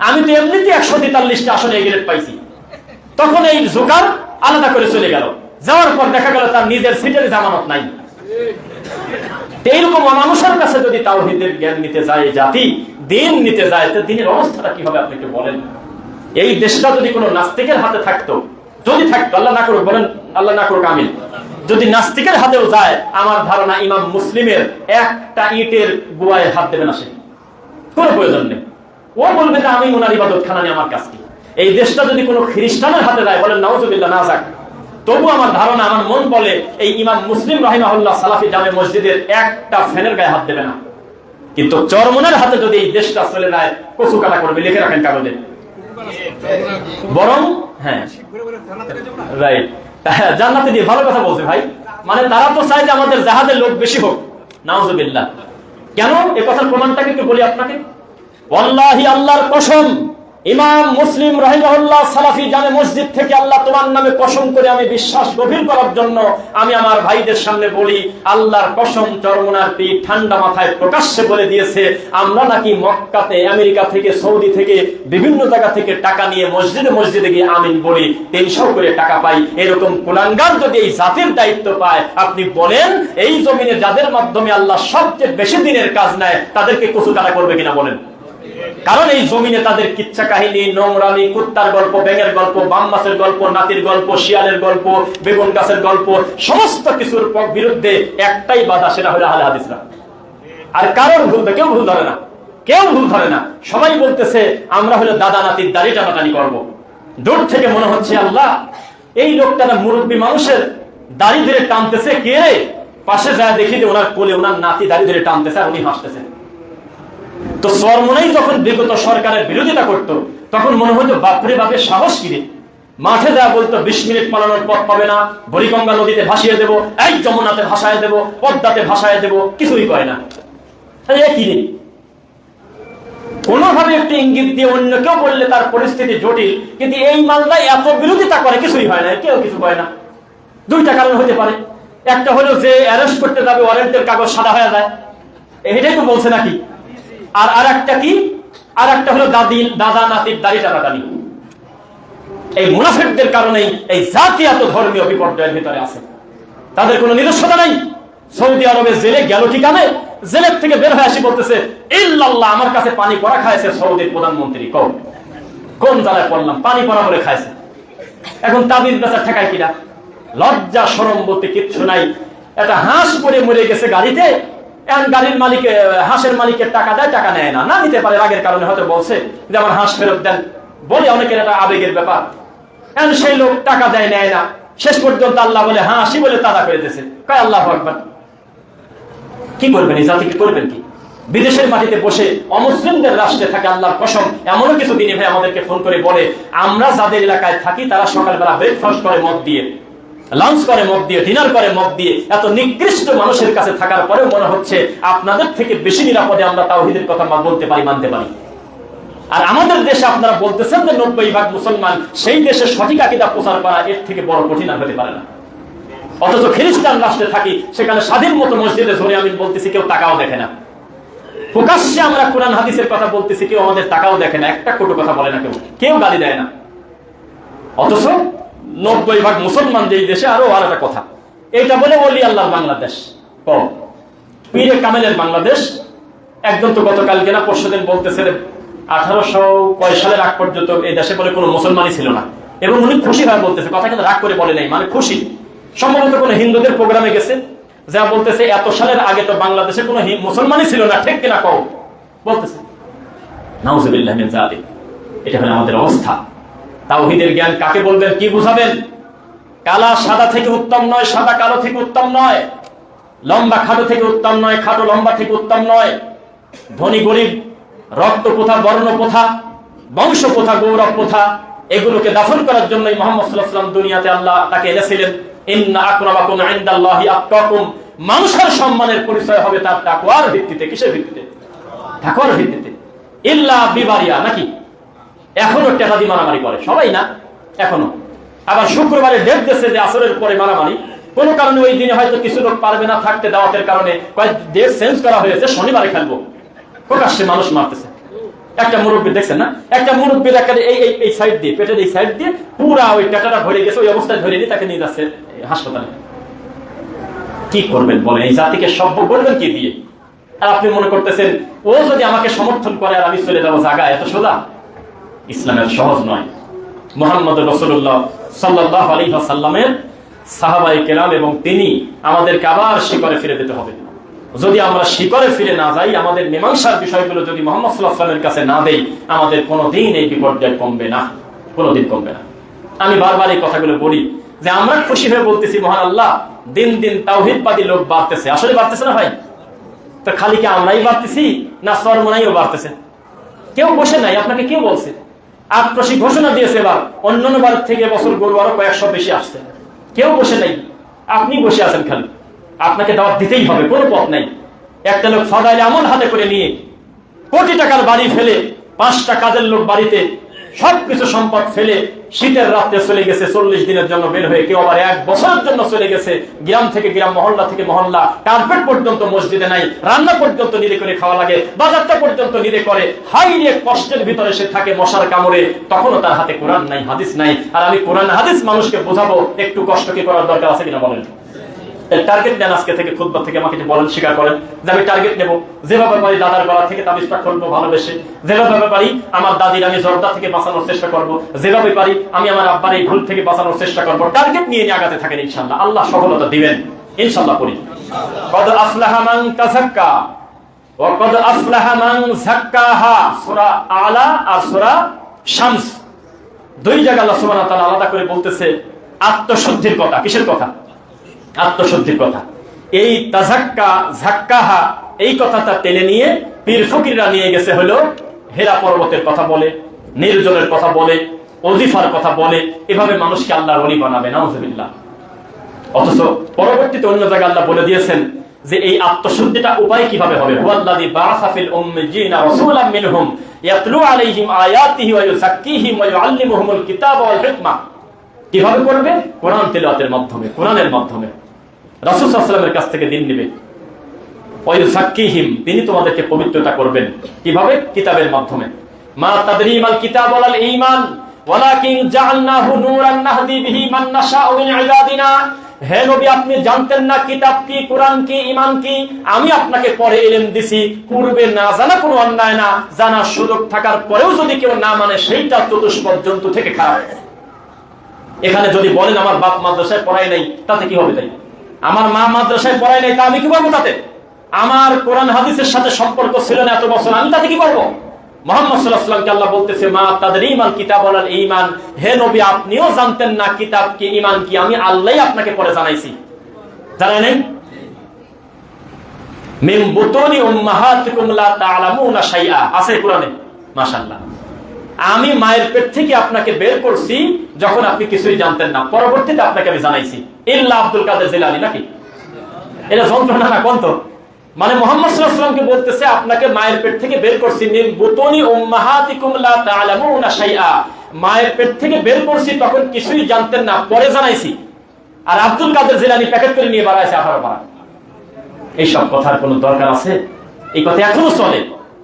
আমি তো এমনিতে 143টা আসনে এগ্রেড পাইছি। তখন এই জোকার আলাদা করে চলে গেল। যাওয়ার পর দেখা গেল তার নিজের সিটের জামানত নাই। এইরকম মানুষের কাছে যদি তাওহীদের জ্ঞান নিতে যায় জাতি, দিন নিতে যায়, তো দিনের অবস্থাটা কি হবে আপনি একটু বলেন? এই দেশটা যদি কোনো নাস্তিকের হাতে থাকতো, যদি থাকতো, আল্লাহ না করুক, বলেন আল্লাহ না করুক আমিন, যদি নাস্তিকের হাতেও যায়, আমার ধারণা ইমাম মুসলিমের একটা ইটের গোয়ায় হাত দেবে না, সে কোনো প্রয়োজন নেই। ও বলবে যে আমি ওনার ইবাদত খানা নিয়ে আমার কাজ কি। এই দেশটা যদি কোনো খ্রিস্টানের হাতে যায়, বলেন নাউজুবিল্লাহ, না যাক, তবু আমার ধারণা, আমার মন বলে এই ইমাম মুসলিম রাহিমাহুল্লাহ সালাফি জামে মসজিদের একটা ফ্যানের গায়ে হাত দেবে না। কিন্তু চরমনের হাতে যদি এই দেশটা চলে যায়, কচু কাটা করবে, লিখে রাখেন কাগজে। বরং হ্যাঁ রাইট, জান্নাতে দিয়ে ভালো কথা বলছে ভাই। মানে তারা তো চায় যে আমাদের জাহাজের লোক বেশি হোক, নাউজুবিল্লাহ। কেন? এই কথার প্রমাণটাকে একটু বলি আপনাকে। ওয়াল্লাহি, আল্লাহর কসম, ইমাম মুসলিম রাহিমাহুল্লাহ সালাফি জামে মসজিদ থেকে আল্লাহ তোমার নামে কসম করে আমি বিশ্বাস গভীর করার জন্য আমি আমার ভাইদের সামনে বলি, আল্লাহর কসম, চরমনার পীর ঠান্ডা মাথায় প্রকাশ্যে বলে দিয়েছে, আমরা নাকি মক্কাতে, আমেরিকা থেকে, সৌদি থেকে, বিভিন্ন জায়গা থেকে টাকা নিয়ে মসজিদে মসজিদে গিয়ে আমিন বলি, 300 করে টাকা পাই। এরকম কুলাঙ্গার যদি এই জাতির দায়িত্ব পায়, আপনি বলেন এই জমিনে যাদের মাধ্যমে আল্লাহ সবচেয়ে বেশি দিনের কাজ নেয়, তাদেরকে কচু কাটা করবে কিনা বলেন? কারণ এই জমিনে তাদের কিচ্ছা কাহিনী, নোংরামি, কুত্তার গল্প, ব্যাঙের গল্প, বাম মাছের গল্প, নাতির গল্প, শিয়ালের গল্প, বেগুন গাছের গল্প, সমস্ত কিছুর বিরুদ্ধে একটাই বাধা, সেটা হলো আহলে হাদিসরা। আর কারণ ভুল, কেউ ভুল ধরে না, কেউ ভুল ধরে না। সবাই বলতেছে আমরা হলো দাদা নাতির দাড়ি টানাটানি করবো। দূর থেকে মনে হচ্ছে আল্লাহ, এই লোকটা মুরব্বী মানুষের দাড়ি ধরে টানতেছে, কে রে? পাশে যায় দেখি যে ওনার কোলে ওনার নাতি দাড়ি ধরে টানতেছে আর উনি হাসতেছেন। তো চরমনাই যখন বিগত সরকারের বিরোধিতা করতো, তখন মনে হতো বাপরে বাপের সাহস কিরে। মাঠে যা বলতো 20 মিনিট পালানোর পথ পাবে না, বুড়িগঙ্গা নদীতে ভাসিয়ে দেবো, এই যমুনাতে ভাসায় দেবো, পদ্মাতে ভাসায় দেবো, কিছুই কয় না। কিরে কোনোভাবে একটি ইঙ্গিত দিয়ে অন্য কেউ বললে তার পরিস্থিতি জটিল, কিন্তু এই মালদায় এত বিরোধিতা করে, কিছুই হয় না, কেউ কিছু কয় না। দুইটা কারণ হতে পারে। একটা হলো যে অ্যারেস্ট করতে যাবে, ওয়ারেন্টের কাগজ সাদা হয়ে যায়, এটাই তো বলছে নাকি। আর আরেকটা কি? আর একটা হলো দাদা নাতির দাড়ি টানাটানি। এই মুনাফিকদের কারণেই এই জাতি এত ধর্মীয় বিপর্যয়ের ভিতরে আছে। তাদের কোনো নিজস্বতা নাই। সৌদি আরবে জেলে গেল ঠিকানে, জেলের থেকে বের হয়ে আসি বলতেছে ইল্লাল্লাহ, আমার কাছে পানি পড়া খাইছে সৌদির প্রধানমন্ত্রী। কোন জায়গায় পড়লাম? পানি পড়া বলে খাইছে। এখন তাবিজ বেচা ঠেকায় কিনা? লজ্জা শরম বলতে কিচ্ছু নাই। একটা হাঁস পরে মরে গেছে গাড়িতে, এখন গাড়ির মালিক হাঁসের মালিকের টাকা দেয়, টাকা নেয় না, না নিতে পারে রাগের কারণে, হয়তো বলছে যে আমার হাঁস ফেরত দেন, বলে অনেকের এটা আবেগের ব্যাপার। এখন সেই লোক টাকা দেয় নেয় না, শেষ পর্যন্ত আল্লাহ বলে হ্যাঁ আসি বলে তারা করে দিয়েছে, কয় আল্লাহু আকবার। কি করবেন এই জাতিকে, করবেন কি? বিদেশের মাটিতে বসে অমুসলিমদের রাষ্ট্রে থাকে আল্লাহর কসম, এমনও কিছু দিনে ভাই আমাদেরকে ফোন করে বলে আমরা যাদের এলাকায় থাকি তারা সকালবেলা ব্রেকফাস্ট করে মদ দিয়ে, লাঞ্চ করে মদ দিয়ে, ডিনার করে মদ দিয়ে, এত নিকৃষ্ট মানুষের কাছে থাকার পরেও মনে হচ্ছে আপনাদের থেকে বেশি নিরাপদে আমরা তাওহীদের কথা বলতে পারি, মানতে পারি। আর আমাদের দেশে আপনারা বলতেছেন যে 90% মুসলমান, সেই দেশে সঠিক আকীদা প্রচার করা এর থেকে বড় কঠিন আর হতে পারে না। অথচ খ্রিস্টান রাষ্ট্রে থাকি, সেখানে স্বাধীন মতো মসজিদে ধরে আমি বলতেছি, কেউ টাকাও দেখে না। প্রকাশ্যে আমরা কোরআন হাদিসের কথা বলতেছি, কেউ আমাদের টাকাও দেখে না, একটা কটু কথা বলে না, কেউ গালি দেয় না। অথচ 90% মুসলমান যেই দেশে, আরো আর একটা কথা, এটা বলে ওলি আল্লাহর বাংলাদেশ, পীরে কামেলের বাংলাদেশ। একদম তো গতকালকে না পরশুদিন বলতেছে 1800 কয় সালের আগ পর্যন্ত এই দেশে বলে কোনো মুসলমানই ছিল না, এবং উনি খুশি হয়ে বলতেছে, কথা কিন্তু রাগ করে বলে নাই, মানে খুশি। সম্ভবত কোনো হিন্দুদের প্রোগ্রামে গেছে, যা বলতেছে এত সালের আগে তো বাংলাদেশে কোনো মুসলমানই ছিল না, ঠিক কিনা কও, বলতেছে। নাউজুবিল্লাহ মিন যালিক। এটা হলো আমাদের অবস্থা। তাওহীদের জ্ঞান কাকে বলবেন, কি বুঝাবেন? কালা সাদা থেকে উত্তম নয়, সাদা কালো থেকে উত্তম নয়, লম্বা খাটো থেকে উত্তম নয়, খাটো লম্বা থেকে উত্তম নয়, ধনী গরিব, রক্ত প্রথা, বর্ণ প্রথা, বংশ প্রথা, গৌরব প্রথা, এগুলোকে দাফন করার জন্যই মুহাম্মদ সাল্লাল্লাহু আলাইহি ওয়াসাল্লাম দুনিয়াতে আল্লাহ তাকে এনেছিলেন। ইন্না আকরামাকুম ইনদাল্লাহি আতকাকুম। মানুষের সম্মানের পরিচয় হবে তার তাকওয়ার ভিত্তিতে। কিসের ভিত্তিতে? তাকওয়ার ভিত্তিতে। ইল্লা বিবারিয়া, নাকি এখনো টাকা দিয়ে মারামারি করে সবাই না, এখনো। আবার শুক্রবারে ডেট দিয়েছে যে আসরের পরে মারামারি, কোন কারণে ওই দিনে হয়তো কিছু লোক পারবে না থাকতে, দাওয়াতের কারণে কয়েক ডেট চেঞ্জ করা হয়েছে, শনিবারে খেলবো, প্রকাশ্যে মানুষ মারতেছে। একটা মুরব্বী দেখছেন না, একটা মুরব্বীর একটা এই সাইড দিয়ে, পেটের এই সাইড দিয়ে পুরা ওই টাটাটা ভরে গেছে, ওই অবস্থায় ধরে নিয়ে তাকে নিয়ে যাচ্ছে হাসপাতালে। কি করবেন বলেন? এই জাতিকে সভ্য করবেন কি দিয়ে? আর আপনি মনে করতেছেন ও যদি আমাকে সমর্থন করে আর আমি চলে যাবো জায়গায়, এত সোজা? ইসলামের সহজ নয়। মুহাম্মদ রাসূলুল্লাহ সাল্লাল্লাহু আলাইহি ওয়াসাল্লামের সাহাবায়ে কেরাম এবং তিনি আমাদেরকে আবার শিকড়ে ফিরে যেতে হবে। যদি আমরা শিকড়ে ফিরে না যাই, আমাদের মীমাংসার বিষয়গুলো যদি মুহাম্মদ সাল্লাল্লাহু আলাইহি ওয়াসাল্লামের কাছে না দেই, আমাদের কোনোদিন এই বিপর্যয় কমবে না, কোনোদিন কমবে না। আমি বারবার এই কথাগুলো বলি যে আমরা খুশি হয়ে বলতেছি মহান আল্লাহ দিন দিন তাওহীদবাদী লোক বাড়তেছে। আসলে বাড়তেছে না ভাই? তো খালি কি আমরাই বাড়তেছি, না সরমনাইও বাড়তেছে? কেউ বসে নাই, আপনাকে কেউ বলছে? আত্মসী ঘোষণা দিয়েছে এবার অন্যান্য বার থেকে বছর গরু আরো কয়েকশো বেশি আসছে। কেউ বসে নাই, আপনি বসে আছেন খালি। আপনাকে দাওয়াত দিতেই হবে, কোনো পথ নাই। একটা লোক ফাদাইলে আমল হাতে করে নিয়ে কোটি টাকার বাড়ি ফেলে 5টা কাজের লোক বাড়িতে সবকিছু সম্পদ ফেলে শীতের রাতে চলে গেছে 40 দিনের জন্য বের হয়ে, কেউ আবার 1 বছরের জন্য চলে গেছে। গ্রাম থেকে গ্রাম, মহল্লা থেকে মহল্লা, কার্পেট পর্যন্ত মসজিদে নাই, রান্না পর্যন্ত নিজে করে খাওয়া লাগে, বাজারটা পর্যন্ত নিজে করে, হাইরে কষ্টের ভিতরে সে থাকে মশার কামড়ে। তখনও তার হাতে কোরআন নাই, হাদিস নাই। আর আমি কোরআন হাদিস মানুষকে বোঝাবো, একটু কষ্ট কি করার দরকার আছে কিনা বলেন? টার্গেট নেন আজকে থেকে, খুতবা থেকে আমাকে বলেন, স্বীকার করেন যে আমি টার্গেট নেব। যেভাবে পারি দাদার গলা থেকে তাবিজটা খুলবো ভালোবেসে, যেভাবে পারি আমার দাদির আমি জর্দা থেকে বাঁচানোর চেষ্টা করব, যেভাবে পারি আমি আমার আব্বার এই ভুল থেকে বাঁচানোর চেষ্টা করব। টার্গেট নিয়ে নিয়ে আগাতে থাকেন, ইনশাআল্লাহ আল্লাহ সফলতা দিবেন, ইনশাআল্লাহ। পড়ি কদ আফলাহা মান তাযাক্কা ওয়া কদ আফলাহা মান যাক্কাহা, সূরা আলা আর সূরা শামস, দুই জায়গায় আল্লাহ সুবহানাহু ওয়া তাআলা আলাদা করে বলতেছে আত্মশুদ্ধির কথা। কিসের কথা? আত্মশুদ্ধির কথা। এই তাযাক্কা, যাক্কাহা, এই কথাটা টেনে নিয়ে পীর ফকিররা নিয়ে গেছে হলো হেরা পর্বতের কথা বলে, নির্জনের কথা বলে, ওজিফার কথা বলে, এভাবে মানুষকে আল্লাহর ওলি বানাবে, নাউজুবিল্লাহ। অথচ পরবর্তীতে অন্য জায়গায় আল্লাহ বলে দিয়েছেন যে এই আত্মশুদ্ধিটা উপায় কিভাবে হবে। হুয়াল্লাযী বাআসা ফিল উম্মিয়্যিনা রাসূলাম মিনহুম ইয়াতলু আলাইহিম আয়াতিহি ওয়া ইউযাক্কিহিম ওয়া ইউআল্লিমুহুমুল কিতাবা ওয়াল হিকমা। কিভাবে করবে? কোরআন তিলাওয়াতের মাধ্যমে, কোরআনের মাধ্যমে। রাসূল সাল্লাল্লাহু আলাইহি ওয়াসাল্লামের কাছ থেকে দিন নেবে। ওয়া ইউযাক্কিহিম, তিনি তোমাদেরকে পবিত্রতা করবেন। কিভাবে? কিতাবের মাধ্যমে। মা তাদরি মাল কিতাব ওয়াল ঈমান ওয়ালাকিন জাআলনাহু নূরান নাহদি বিহি মান নাশাউ মিন ইবাদিনা। হে নবী, আপনি জানতেন না কিতাব কি, কোরআন কি, ঈমান কি? আমি আপনাকে পরে ইলম দিছি। পূর্বে না জানা কোনো অন্যায় না, জানার সুযোগ থাকার পরেও যদি কেউ না মানে, সেইটা চতুষ্পদ জন্তু থেকে খারাপ। এখানে যদি বলেন আমার বাপ মাদ্রাসায় পড়াই নাই, তাতে কি হবে? তাই আমার মা মাদ্রাসায় পড়াই নাই, তা আমি কি করবো তাতে? আমার কোরআন হাদিসের সাথে সম্পর্ক ছিল না এত বছর, আমি তাতে কি করবো? মুহাম্মদ সাল্লাল্লাহু আলাইহি ওয়াসাল্লামকে আল্লাহ বলতেছে মা তাদরি মাল কিতাব ওয়াল ঈমান, হে নবী আপনিও জানতেন না কিতাব কি ঈমান কি, আমি আল্লাহই আপনাকে পরে জানাইছি। জানেন নাই? মিন বুতুনি উম্মাহাতিকুম লা তা'লামুনা শাইআ, আছে কোরআনে। মাশাআল্লাহ, আমি মায়ের পেট থেকে আপনাকে বের করছি যখন আপনি কিছুই জানতেন না, পরবর্তীতে আপনাকে আমি জানাইছি। ইল্লা আব্দুল কাদের জিলানী, নাকি এটা যন্ত্রণা না কোন? তো মানে মুহাম্মদ সাল্লাল্লাহু আলাইহি ওয়াসাল্লামকে বলতেছে আপনাকে মায়ের পেট থেকে বের করছি, মিন বুতুনি উম্মাহাতিকুম লা তা'লামুনা শাইআ, মায়ের পেট থেকে বের করছি তখন কিছুই জানতেন না, পরে জানাইছি। আর আব্দুল কাদের জিলানী প্যাকেট করে নিয়ে বাড়াইছে 18 পারা। এইসব কথার কোনো দরকার আছে? এই কথা এখনো চলে।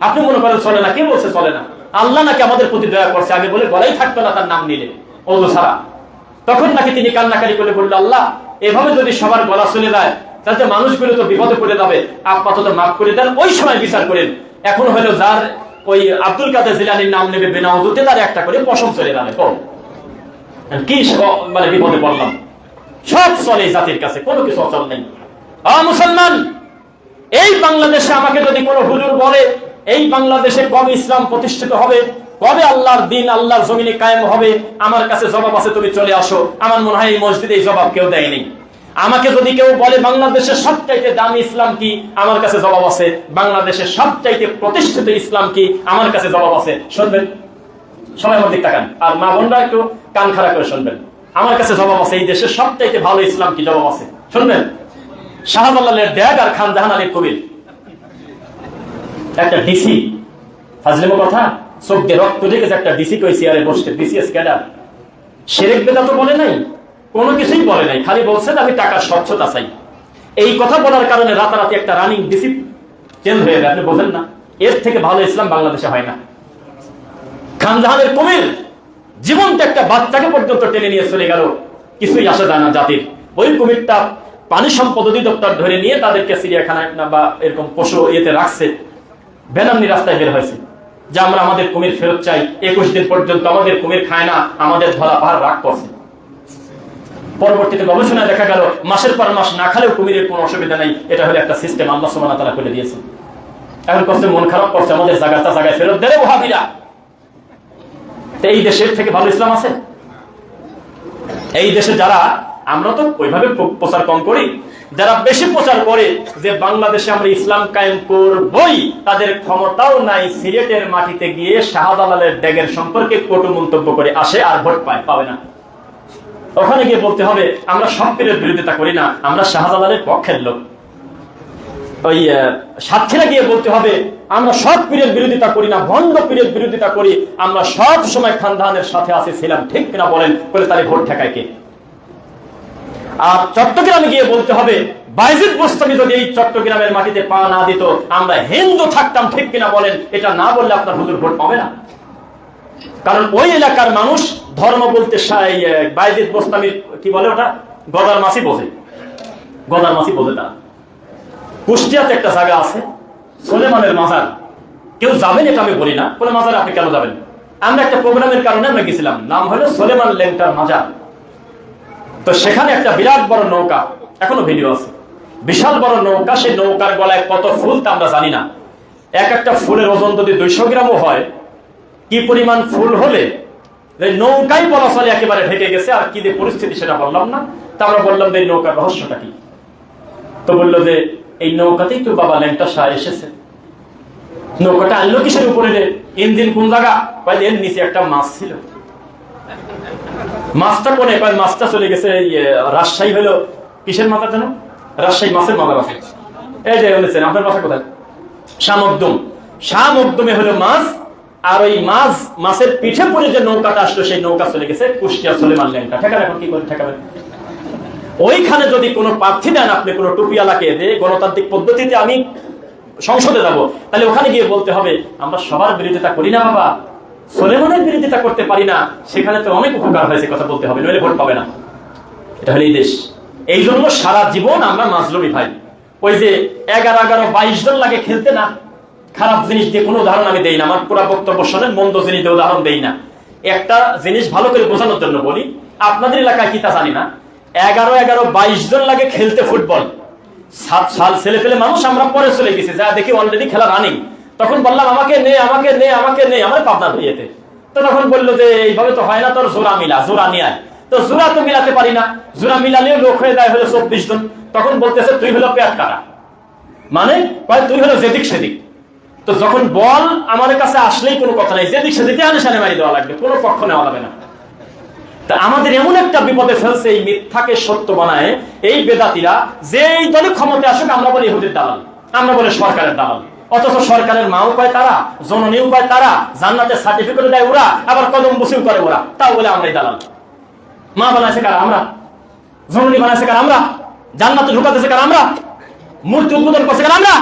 আপনি মনে করেন চলে না, কে বলছে চলে না? আল্লাহ নাকি আমাদের প্রতি দয়া করছে, আগে বলে গলাই থাকতো না তার নাম নিলে ওযু ছাড়া। তখন নাকি তিনি কান্নাকারি করে বলল, আল্লাহ এভাবে যদি সবার গলা চলে যায় তাতে মানুষগুলো তো বিপদে পড়ে যাবে, আপাতত মাফ করে দেন, ওই সময় বিচার করেন। এখন হলো যার ওই আব্দুল কাদের জিলানীর নাম নেবে বিনা ওযুতে, তার একটা করে পশম চলে যাবে। কি মানে বিপদে পড়লাম। সব চলে জাতির কাছে, কোনো কিছু অচল নেই। মুসলমান, এই বাংলাদেশে আমাকে যদি কোনো হুজুর বলে এই বাংলাদেশে কবে ইসলাম প্রতিষ্ঠিত হবে, কবে আল্লাহর দিন আল্লাহর জমিনে কায়েম হবে, আমার কাছে জবাব আছে, তুমি চলে আসো। আমার মনে হয় এই মসজিদে এই জবাব কেউ দেয়নি। আমাকে যদি কেউ বলে বাংলাদেশের সবচাইতে দামি ইসলাম কি, আমার কাছে জবাব আছে। বাংলাদেশের সবচাইতে প্রতিষ্ঠিত ইসলাম কি, আমার কাছে জবাব আছে। শুনবেন, সবাই আমার দিক তাকান, আর মা বোনরা একটু কান খাড়া করে শুনবেন। আমার কাছে জবাব আছে, এই দেশের সবচাইতে ভালো ইসলাম কি, জবাব আছে। শুনবেন, শাহজালালের ড্যাগ আর খান জাহান আলীর কবির, একটা ডিসি, ফাজলিমো কথা, চোখ দিয়ে রক্ত ঢেকেছে, একটা ডিসি কই চেয়ারে বসতে, ডিসিএস ক্যাডার, শিরক বেদাত বলে নাই, কোনো কিছুই বলে নাই, খালি বলছেন আমি টাকার স্বচ্ছতা চাই। এই কথা বলার কারণে রাতারাতি একটা রানিং ডিসি চেঞ্জ হয়ে যায়। আপনি বোঝেন না? এর থেকে ভালো ইসলাম বাংলাদেশে হয় না। খান জাহানের কবির জীবনটা একটা বাচ্চাকে পর্যন্ত টেনে নিয়ে চলে গেল, কিছুই আসে যায় না জাতির। ওই কুমিরটা পানি সম্পদ অধিদপ্তর ধরে নিয়ে তাদেরকে চিড়িয়াখানায় বা এরকম পশু ইয়েতে রাখছে, বেনামনি রাস্তায় বের হয়েছে যে আমরা আমাদের কুমির ফেরত চাই। 21 দিন পর্যন্ত আমাদের কুমির খায় না, আমাদের ধরা পাহাড় রাগ করছে। পরবর্তীতে গবেষণায় দেখা গেল মাসের পর মাস না খালেও কুমিরের কোনো অসুবিধা নেই। এটা হলো একটা সিস্টেম আল্লাহ সুবহানাহু ওয়া তাআলা করে দিয়েছে। এখন করছে মন খারাপ করছে, আমাদের জায়গাটা জায়গায় ফেরত দেবে ওহাবিরা। এই দেশের থেকে ভালো ইসলাম আছে? এই দেশে যারা, আমরা তো ওইভাবে প্রচার কম করি, যারা বেশি প্রচার করে যে বাংলাদেশে আমরা ইসলাম কায়েম করবই, তাদের ক্ষমতাও নাই সিলেটের মাটিতে গিয়ে শাহজালালের ড্যাগের সম্পর্কে কটু মন্তব্য করে আসে আর ভোট পাবে না। ওখানে গিয়ে বলতে হবে আমরা সব পীরের বিরোধিতা করি না, আমরা শাহজালালের পক্ষের লোক। ওই সাতক্ষীরা গিয়ে বলতে হবে আমরা সব পীরের বিরোধিতা করি না, ভণ্ড পীরের বিরোধিতা করি, আমরা সব সময় খান জাহানের সাথে আছি, ছিলাম, ঠিক কিনা বলেন? বলে তারে ভোট ঠেকায় কে? আর চট্টগ্রামে গিয়ে বলতে হবে বায়জিদ বোস্তামি যদি এই চট্টগ্রামের মাটিতে পা না দিত আমরা হিন্দু থাকতাম, ঠিক কিনা বলেন? এটা না বললে আপনার হুজুর ভোট পাবে না। কারণ ওই এলাকার মানুষ ধর্ম বলতে বায়জিদ বোস্তামির কি বলে ওটা, গদার মাছি বোঝে, গদার মাছি বোঝে না। কুষ্টিয়াতে একটা জায়গা আছে সুলেমানের মাজার, কেউ যাবেন এটা আমি বলি না, কোন মাজারে আপনি কেন যাবেন? আমরা একটা প্রোগ্রামের কারণে আমরা গেছিলাম, নাম হলো সুলেমান লেংটার মাজার। তো সেখানে একটা বিরাট বড় নৌকা, এখনো ভিডিও আছে, বিশাল বড় নৌকা, সেই নৌকার গলায় কত ফুল তা আমরা জানি না। এক একটা ফুলের ওজন যদি 200 গ্রামও হয়, কি পরিমাণ ফুল হলে নৌকাই বলা চলে একেবারে ঢেকে গেছে। আর কি যে পরিস্থিতি সেটা বললাম না। তা আমরা বললাম যে এই নৌকার রহস্যটা কি? তো বললো যে এই নৌকাতেই তো বাবা ল্যাংটা শাহ এসেছে। নৌকাটা আনলো কিসের উপরে রে? ইঞ্জিন কোন জায়গা? এর নিচে একটা মাছ ছিল। মাছটা কোনে? মাছটা চলে গেছে রাজশাহী, হলো কিসের মাথা যেন, রাজশাহী মাছের মাথা আছে। এই যে বলেছেন আপনার বাসা কোথায়? শামকদম। শামকদমে হলো মাছ, আর ওই মাছের পিঠে পড়ে যে নৌকাটা আসলো সেই নৌকা চলে গেছে কুষ্টিয়া সুলেমান ল্যাংটা। ঠেকাবেন এখন কি করে ঠেকাবেন? ওইখানে যদি কোনো প্রার্থী দেন আপনি, কোনো টুপিয়ালাকে যে গণতান্ত্রিক পদ্ধতিতে আমি সংসদে যাব, তাহলে ওখানে গিয়ে বলতে হবে আমরা সবার বিরোধিতা করি না বাবা, সুলেমানের বিরোধিতা করতে পারি না, সেখানে তো অনেক উপকার হয়েছে কথা বলতে হবে, নইলে ভোট পাবে না। এটা হলো এই দেশ। এই জন্য সারা জীবন আমরা মাজলুমি ভাই। ওই যে 11-22 জন লাগে খেলতে না, খারাপ জিনিস দিয়ে কোনো উদাহরণ আমি দেই না, আমার পুরো বক্তব্য শোনেন, মন্দ জিনিস দিয়ে উদাহরণ দেই না। একটা জিনিস ভালো করে বোঝানোর জন্য বলি, আপনাদের এলাকায় কি তা জানি না, 11-22 জন লাগে খেলতে ফুটবল। 7 সাল ছেলে ফেলে মানুষ আমরা পরে চলে গেছি, যা দেখি অলরেডি খেলা রানিং। তখন বললাম আমাকে নে আমাকে নে আমাকে নে, আমার পাবনা হইয়েতে। তো তখন বললো যে এইভাবে তো হয় না, তোর জোড়া মিলা, জোড়া নিয়ে আয়। তো জোড়া তো মিলাতে পারি না, জোড়া মিলালেও লোক হয়ে যায় হলো 24 জন। তখন বলতেছে তুই হলো পেট কাটা, মানে তুই হলো যেদিক সেদিক। তো যখন বল আমার কাছে আসলেই কোনো কথা নাই, যেদিক সেদিকে আনিশানে মারি দেওয়া লাগবে, কোনো পক্ষ নেওয়া যাবে না। তা আমাদের এমন একটা বিপদে ফেলছে এই মিথ্যাকে সত্য বানায় এই বেদাতিরা, যে এই দলে ক্ষমতা আসুক আমরা বলি ইহুদির দালাল, আমরা বলি সরকারের দালাল। অথচ সরকারের মাও পায় তারা, জননীও পায় তারা, জান্নাতের সার্টিফিকেট দেয় ওরা, আবার কদম বসিও করে ওরা, তাও বলে আমরাই দালাল। মা বানাইছে কারা? আমরা। জননী বানাইছে কারা? আমরা। জান্নাতে ঢুকাতেছে কারা? আমরা। মূর্তি উদ্বোধন করছে কারা? আমরা।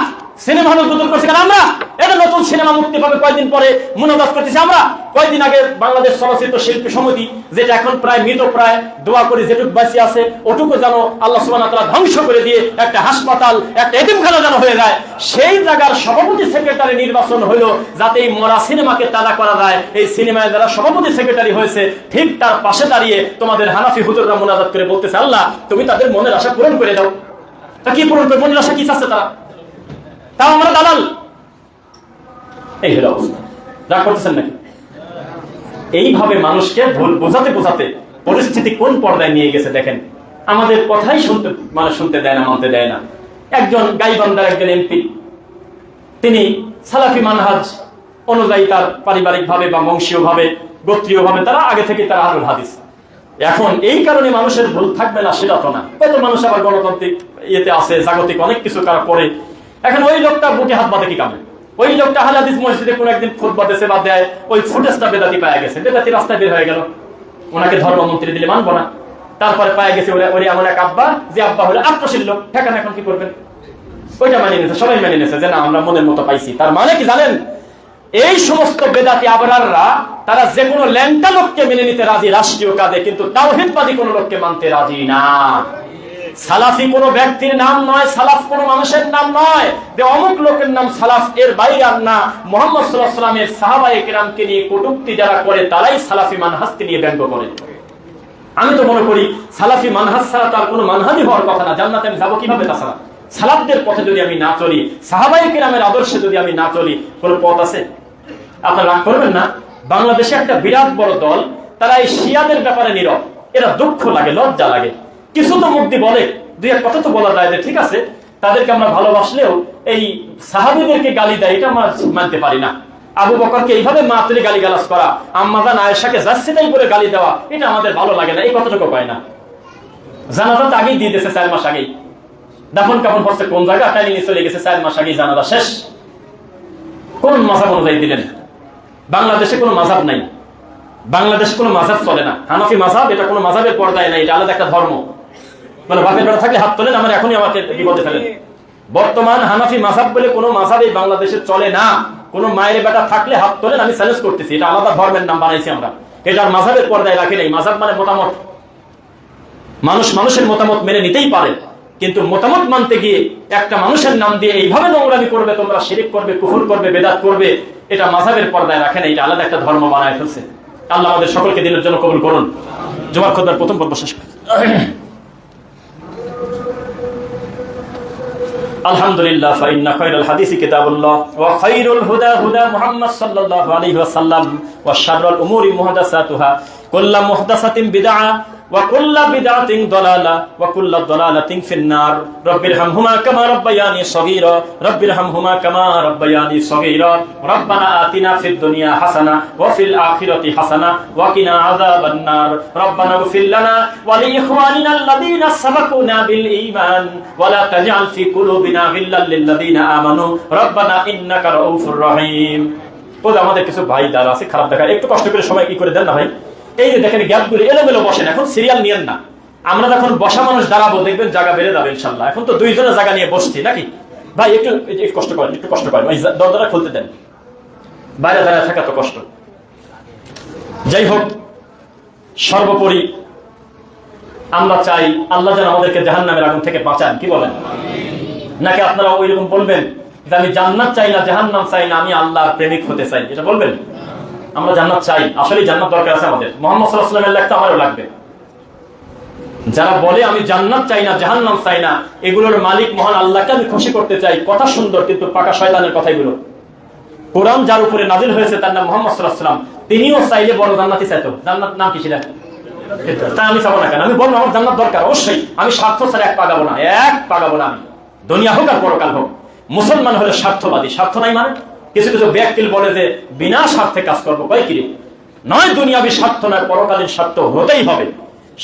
সিনেমা হল উদ্বোধন করছে কারা? আমরা। এটা নতুন সিনেমা মুক্তি পাবে কয়েকদিন পরে মুনাজাত করতেছি আমরা। কয়েকদিন আগে বাংলাদেশ চলচ্চিত্র শিল্পী সমিতি, যেটা এখন প্রায় মৃত, প্রায় দোয়া করে যেটুকু বাঁচি আছে ওটুকু যেন আল্লাহ সুবহানাহু ওয়া তাআলা ধ্বংস করে দিয়ে একটা হাসপাতাল, একটা এতিমখানা যেন হয়ে যায়, সেই জায়গার সভাপতি সেক্রেটারি নির্বাচন হলো যাতে এই মরা সিনেমাকে তাড়া করা যায়। এই সিনেমায় যারা সভাপতি সেক্রেটারি হয়েছে ঠিক তার পাশে দাঁড়িয়ে তোমাদের হানাফি হুজুররা মুনাজাত করে বলতেছে আল্লাহ তুমি তাদের মনের আশা পূরণ করে দাও। তা কি পূরণ করে? মনের আশা কি চাচ্ছে তারা? তাও আমরা দালাল। এই হলো অবস্থা। রাগ করতেছেন নাকি? এইভাবে মানুষকে ভুল বোঝাতে বোঝাতে পরিস্থিতি কোন পর্যায়ে নিয়ে গেছে দেখেন। আমাদের কথাই শুনতে মানুষ শুনতে দেয় না, মানতে দেয় না। একজন গাইবান্ধার একজন এমপি, তিনি সালাফি মানহাজ অনুযায়ী তার পারিবারিক ভাবে বা বংশীয় ভাবে, গোত্রীয় ভাবে তারা আগে থেকে তারা আহলুল হাদিস। এখন এই কারণে মানুষের ভুল থাকবে না সেটা তো না। কত মানুষ আবার গণতান্ত্রিক ইয়েতে আছে, জাগতিক অনেক কিছু কারা করে। এখন ওই লোকটা বুকে হাত বাঁধে কি কামে? ওই লোকটা আহলে হাদিস মসজিদে কোন একদিন খুতবা দিয়েছে বা দেয়, ওই ফুটেজটা বেদাতি পাওয়া গেছে, বেদাতি রাস্তায় বের হয়ে গেল, ওনাকে ধর্মমন্ত্রী দিলে মানবো না। তারপরে পাওয়া গেছে ওই এমন এক আব্বা, যে আব্বা হলো আত্মশীল লোক, ঠেকান এখন কি করবেন? ওইটা মানিয়ে নিয়েছে, সবাই মেনে নিয়েছে যে না আমরা মনের মতো পাইছি। তার মানে কি জানেন? এই সমস্ত বেদাতি আবরাররা তারা যে কোনো ল্যাংটা লোককে মেনে নিতে রাজি রাষ্ট্রীয় কাজে, কিন্তু তাওহীদবাদী কোনো লোককে মানতে রাজি না। সালাফি কোনো ব্যক্তির নাম নয়, সালাফ কোনো মানুষের নাম নয় যে অমুক লোকের নাম সালাফ, এর বাইরে আর না। মুহাম্মদ সাল্লাল্লাহু আলাইহি ওয়াসাল্লামের সাহাবায়ে কেরামকে নিয়ে কটূক্তি যারা করে তারাই সালাফি মানহাজকে নিয়ে ব্যঙ্গ করে। আমি তো মনে করি সালাফি মানহাজ ছাড়া তার কোনো মানহাজই হওয়ার কথা না। জান্নাতে আমি যাবো কিভাবে তাছাড়া? সালাফদের পথে যদি আমি না চলি, সাহাবায়ে কেরামের আদর্শে যদি আমি না চলি, কোনো পথ আছে? আপনারা রাগ করবেন না? বাংলাদেশে একটা বিরাট বড় দল, তারা এই শিয়াদের ব্যাপারে নীরব। এরা দুঃখ লাগে, লজ্জা লাগে। কিছু তো মুক্তি বলে, দুই এক কথা তো বলা যায় যে ঠিক আছে তাদেরকে আমরা ভালোবাসলেও এই সাহাবীদেরকে গালি দেয়, এটা আমরা মানতে পারি না। আবু বকরকে এইভাবে মাতৃ গালিগালাজ করা, আম্মাজান আয়েশাকে যাচ্ছে তাই বলে গালি দেওয়া, এটা আমাদের ভালো লাগে না। এই কথাটুকু পায় না। জানাজা তো আগেই দিয়ে দিয়েছে, 4 মাস আগেই। দাফন কাফন হচ্ছে কোন জায়গা টাইনি নিয়ে চলে গেছে, 4 মাস আগেই জানাজা শেষ। কোন মাযহাব অনুযায়ী দিলেন? বাংলাদেশে কোনো মাযহাব নাই, বাংলাদেশে কোনো মাযহাব চলে না। হানাফি মাযহাব এটা কোনো মাযহাবের পর্দায় নাই, এটা আলাদা একটা ধর্ম। মানে বাপের বেটা থাকলে হাত তোলেন, আমার এখনই আমাকে বিপদে ফেলেন। বর্তমান হানাফি মাযহাব বলে কোনো মাযহাব এই বাংলাদেশে চলে না। কোনো মায়ের বেটা থাকলে হাত তোলেন, আমি চ্যালেঞ্জ করতেছি। এটা আলাদা ধর্মের নাম বানাইছি আমরা, এটা আর মাযহাবের পর্দায় রাখি নাই। মাযহাব মানে মতামত, মানুষ মানুষের মতামত মেনে নিতেই পারে, কিন্তু মতামত মানতে গিয়ে একটা মানুষের নাম দিয়ে এইভাবে নোংরামি করবে, তোমরা শিরক করবে, কুফর করবে, বেদাত করবে, এটা মাযহাবের পর্দায় রাখে না, এটা আলাদা একটা ধর্ম বানায় ফেলছে। আল্লাহ আমাদের সকলকে দিনের জন্য কবুল করুন। জুমার খুতবার প্রথম পর্ব শেষ। আলহামদুলিল্লাহ, ফাইন্না খায়রাল হাদিসি কিতাবুল্লাহ ওয়া খায়রুল হুদা হুদা মুহাম্মদ সাল্লাল্লাহু আলাইহি ওয়াসাল্লাম ওয়া শাররুল উমুরি মুহদাসাতুহা কুল্লু মুহদাসাতিন বিদআ ওয়া কুল্লু বিদআতিন দালালা ওয়া কুল্লু দালালাতিন ফিন্নার। রাব্বিরহামহুমা কামা রাব্বায়ানি সগীরা রাব্বিরহামহুমা কামা রাব্বায়ানি সগীরা। রাব্বানা আতিনা ফিদ দুনিয়া হাসানা ওয়া ফিল আখিরাতি হাসানা ওয়া কিনা আযাবান নার। রাব্বানা ইগফির লানা ওয়া লিইখওয়ানিনা আল্লাযীনা সাবাকুনা বিল ঈমান ওয়া লা তাজআল ফি কুলুবিনা গিল্লাল লিল্লাযীনা আমানু রাব্বানা ইন্নাকা রাউফুর রহিম। ওদের আমাদের কিছু ভাই দাঁড়া আছে খারাপ দেখা, একটু কষ্ট করে সময় কি করে দেন না ভাই। এই যে দেখেন গ্যাপগুলো এলোমেলো বসেন, এখন সিরিয়াল নিয়েন না। আমরা যখন বসা মানুষ দাঁড়াবো দেখবেন জায়গা বেড়ে যাবে ইনশাল্লাহ। এখন তো দুইজনের জায়গা নিয়ে বসছি নাকি ভাই? একটু কষ্ট করেন, একটু কষ্ট করেন, ওই দরজাটা খুলতে দেন, বাইরে দাঁড়ায় থাকা তো কষ্ট। যাই হোক, সর্বোপরি আমরা চাই আল্লাহ যেন আমাদেরকে জাহান্নামের আগুন থেকে বাঁচান। কি বলেন? নাকি আপনারা ওই রকম বলবেন যে আমি জান্নাত চাই না, জাহান্নাম চাই না, আমি আল্লাহর প্রেমিক হতে চাই, এটা বলবেন? আমরা জান্নাত চাই, আসলে জান্নাত দরকার আছে আমাদের। মুহাম্মদ সাল্লাল্লাহু আলাইহি ওয়াসাল্লামের লাগতো, আমারও লাগবে। যারা বলে আমি জান্নাত চাই না, জাহান্নাম চাই না, এগুলোর মালিক মহান আল্লাহকে আমি খুশি করতে চাই, কথা সুন্দর কিন্তু পাকা শয়তানের কথাই গুলো। কোরআন যার উপরে নাজিল হয়েছে তার নাম মুহাম্মদ সাল্লাল্লাহু আলাইহি ওয়াসাল্লাম, তিনিও চাইলে বড় জান্নাতি চাইতো। জান্নাত নাম কি সেটা? তাই আমি চাবো না কেন? আমি বলবো আমার জান্নাত দরকার অবশ্যই, আমি স্বার্থ ছাড়া এক পাগাবো না, এক পাগাবো না। আমি দুনিয়া হোক আর পরকাল হোক, মুসলমান হলে স্বার্থবাদী। স্বার্থ নাই মানে কিছু কিছু ব্যক্তি বলে যে বিনা স্বার্থে কাজ করবো, কয় কি নয়, দুনিয়াবি স্বার্থ নয়, পরকালীন স্বার্থ হতেই হবে।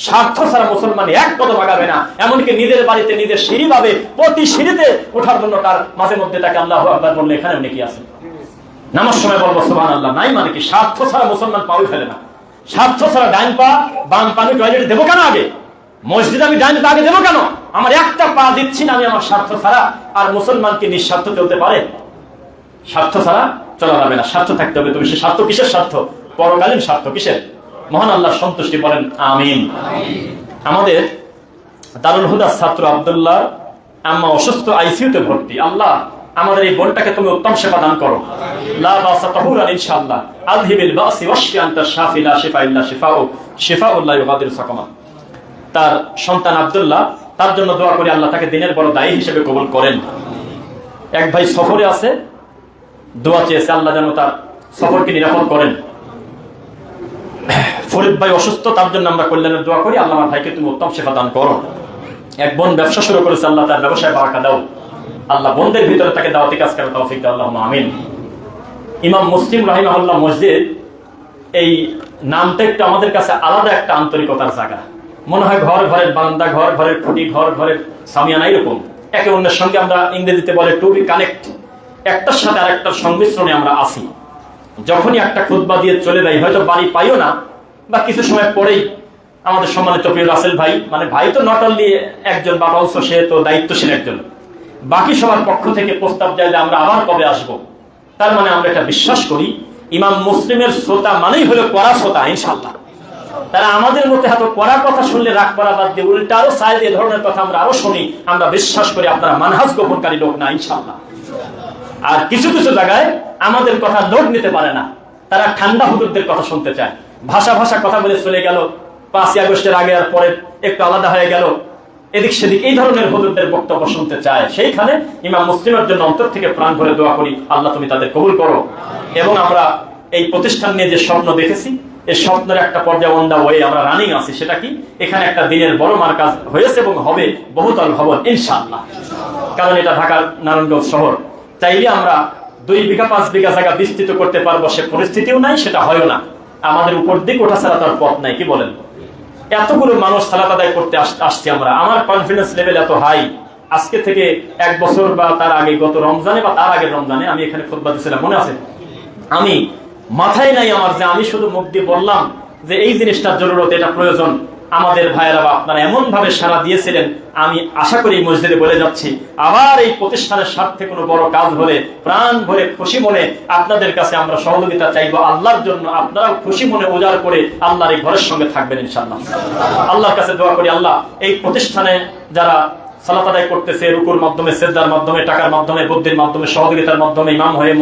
স্বার্থ ছাড়া মুসলমান এক কদম আগাবে না। এমনকি নিজের বাড়িতে নিজের সিঁড়ি ভাবে প্রতি সিঁড়িতে ওঠার জন্য তার মাঝে মধ্যে তাকে আল্লাহু আকবার বললে এখানে অনেকে আছে। নামাজ সময় বলবো সুবহানাল্লাহ, নাই মানে কি? স্বার্থ ছাড়া মুসলমান পাও ফেলে না। স্বার্থ ছাড়া ডাইন পা বাম পা আমি টয়লেটে দেবো কেন? আগে মসজিদে আমি ডাইন পা আগে দেবো কেন? আমার একটা পা দিচ্ছি না আমি আমার স্বার্থ ছাড়া। আর মুসলমানকে নিঃস্বার্থ চলতে পারে? স্বার্থ ছাড়া চলা যাবে না, স্বার্থ থাকতে হবে। তুমি সে স্বার্থ কিসের স্বার্থ? পরকালীন স্বার্থ। কিসের? মহান আল্লাহর সন্তুষ্টি। বলেন আমিন। আমাদের দারুল হুদার ছাত্র আব্দুল্লাহ আম্মা অসুস্থ, আইসিইউতে ভর্তি। আল্লাহ আমাদের এই বোনটাকে তুমি উত্তম সেবা দান করো। লা বাসা তাহুরান ইনশাআল্লাহ। আযহিবিল বাসি ওয়াশফি আনতা শাফি লা শিফা ইল্লা শিফাউ, শিফাউল লা ইউগাদিরু সাকামা। তার সন্তান আব্দুল্লাহ, তার জন্য দোয়া করি আল্লাহ তাকে দিনের বড় দায়ী হিসেবে কবুল করেন। এক ভাই সফরে আছে, দোয়া চেয়েছে আল্লাহ যেন তার সফরকে নিরাপদ করেন। ফরিদ ভাই অসুস্থ, তার জন্য আমরা কল্যাণের দোয়া করি, আল্লাহ আমার ভাইকে তুমি উত্তম সেবা দান করো। এক বোন ব্যবসা শুরু করেছে, আল্লাহ তার ব্যবসায় বারাকা দাও। আল্লাহ বোনদের ভিতরে তাকে দাওয়াতি কাজ করার তৌফিক দাও, আল্লাহুম্মা আমিন। ইমাম মুসলিম রাহিমাহুল্লাহ মসজিদ, এই নামটা একটু আমাদের কাছে আলাদা একটা আন্তরিকতার জায়গা। মনে হয় ঘর ঘরের বারান্দা, ঘর ঘরের খুঁটি, ঘর ঘরের সামিয়ানা, এরকম একে অন্যের সঙ্গে আমরা ইংরেজিতে বলে টু বি কানেক্ট, একটার সাথে আরেকটার সংমিশ্রণে আমরা আসি। যখনই একটা খুতবা দিয়ে চলে যাই, হয়তো বাড়ি পাইও না, বা কিছু সময় পরেই আমাদের সম্মানিত প্রিয় রাসেল ভাই, মানে ভাই তো নট অনলি একজন, বাট অলসো সে তো দায়িত্বশীল একজন, বাকি সবার পক্ষ থেকে প্রস্তাব যায় যে আমরা আবার কবে আসব। তার মানে আমরা এটা বিশ্বাস করি ইমাম মুসলিমের শ্রোতা মানেই হলো কড়া শ্রোতা ইনশাআল্লাহ। তারা আমাদের মধ্যে এত কড়া কথা শুনলে রাগ করা বাদ দিয়ে উল্টা আরো চাই, এই ধরনের কথা আমরা আরো শুনি। আমরা বিশ্বাস করি আপনারা মানহাজ গোপনকারী লোক না ইনশাআল্লাহ। আর কিছু কিছু জায়গায় আমাদের কথা লোক নিতে পারে না, তারা ঠান্ডা হুজুরদের কথা শুনতে চায়। ভাষা ভাষা কথা বলে চলে গেল, 5ই আগস্টের আগে আর পরে একটু আলাদা হয়ে গেল, এদিক সেদিক, এই ধরনের হুজুরদের বক্তব্য শুনতে চায়। সেইখানে ইমাম মুসলিমের জন্য অন্তর থেকে প্রাণ ভরে দোয়া করি, আল্লাহ তুমি তাদের কবুল করো। এবং আমরা এই প্রতিষ্ঠান নিয়ে যে স্বপ্ন দেখেছি, এই স্বপ্নের একটা পর্যায়ে অন দা ওয়ে আমরা রানিং আছি। সেটা কি? এখানে একটা দিনের বড় মার্কাজ হয়েছে এবং হবে বহুতল ভবন ইনশাআল্লাহ। কারণ এটা ঢাকার নারায়ণগঞ্জ শহর, চাইলে আমরা 2 বিঘা 5 বিঘা জায়গা বিস্তৃত করতে পারবো, সে পরিস্থিতিও নাই, সেটা হয়ও না। আমাদের উপর দিক ওঠা ছাড়া তার পথ নাই। কি বলেন? এতগুলো মানুষ সালাত আদায় করতে আসছি আমরা, আমার কনফিডেন্স লেভেল এত হাই। আজকে থেকে 1 বছর বা তার আগে, গত রমজানে বা তার আগের রমজানে আমি এখানে খুতবা দিয়েছিলাম, মনে আছে? আমি মাথায় নাই আমার যে আমি শুধু মুখ দিয়ে বললাম যে এই জিনিসটার জরুরত, এটা প্রয়োজন। আমাদের ভাইয়েরা বা আপনারা এমন ভাবে সাড়া দিয়েছিলেন, আমি আশা করি এই মসজিদে বলে যাচ্ছি, আবার এই প্রতিষ্ঠানের স্বার্থে কোনো বড় কাজ হলে প্রাণ ভরে খুশি মনে আপনাদের কাছে আমরা সহযোগিতা চাইবো আল্লাহর জন্য। আপনারাও খুশি মনে উজাড় করে আল্লাহর এই ঘরের সঙ্গে থাকবেন ইনশাআল্লাহ। আল্লাহর কাছে দোয়া করি, আল্লাহ এই প্রতিষ্ঠানে যারা সালাত আদায় করতেছে, রুকুর মাধ্যমে, সিজদার মাধ্যমে, টাকার মাধ্যমে, বুদ্ধির মাধ্যমে, সহযোগিতার মাধ্যমে, ইমাম হয়ে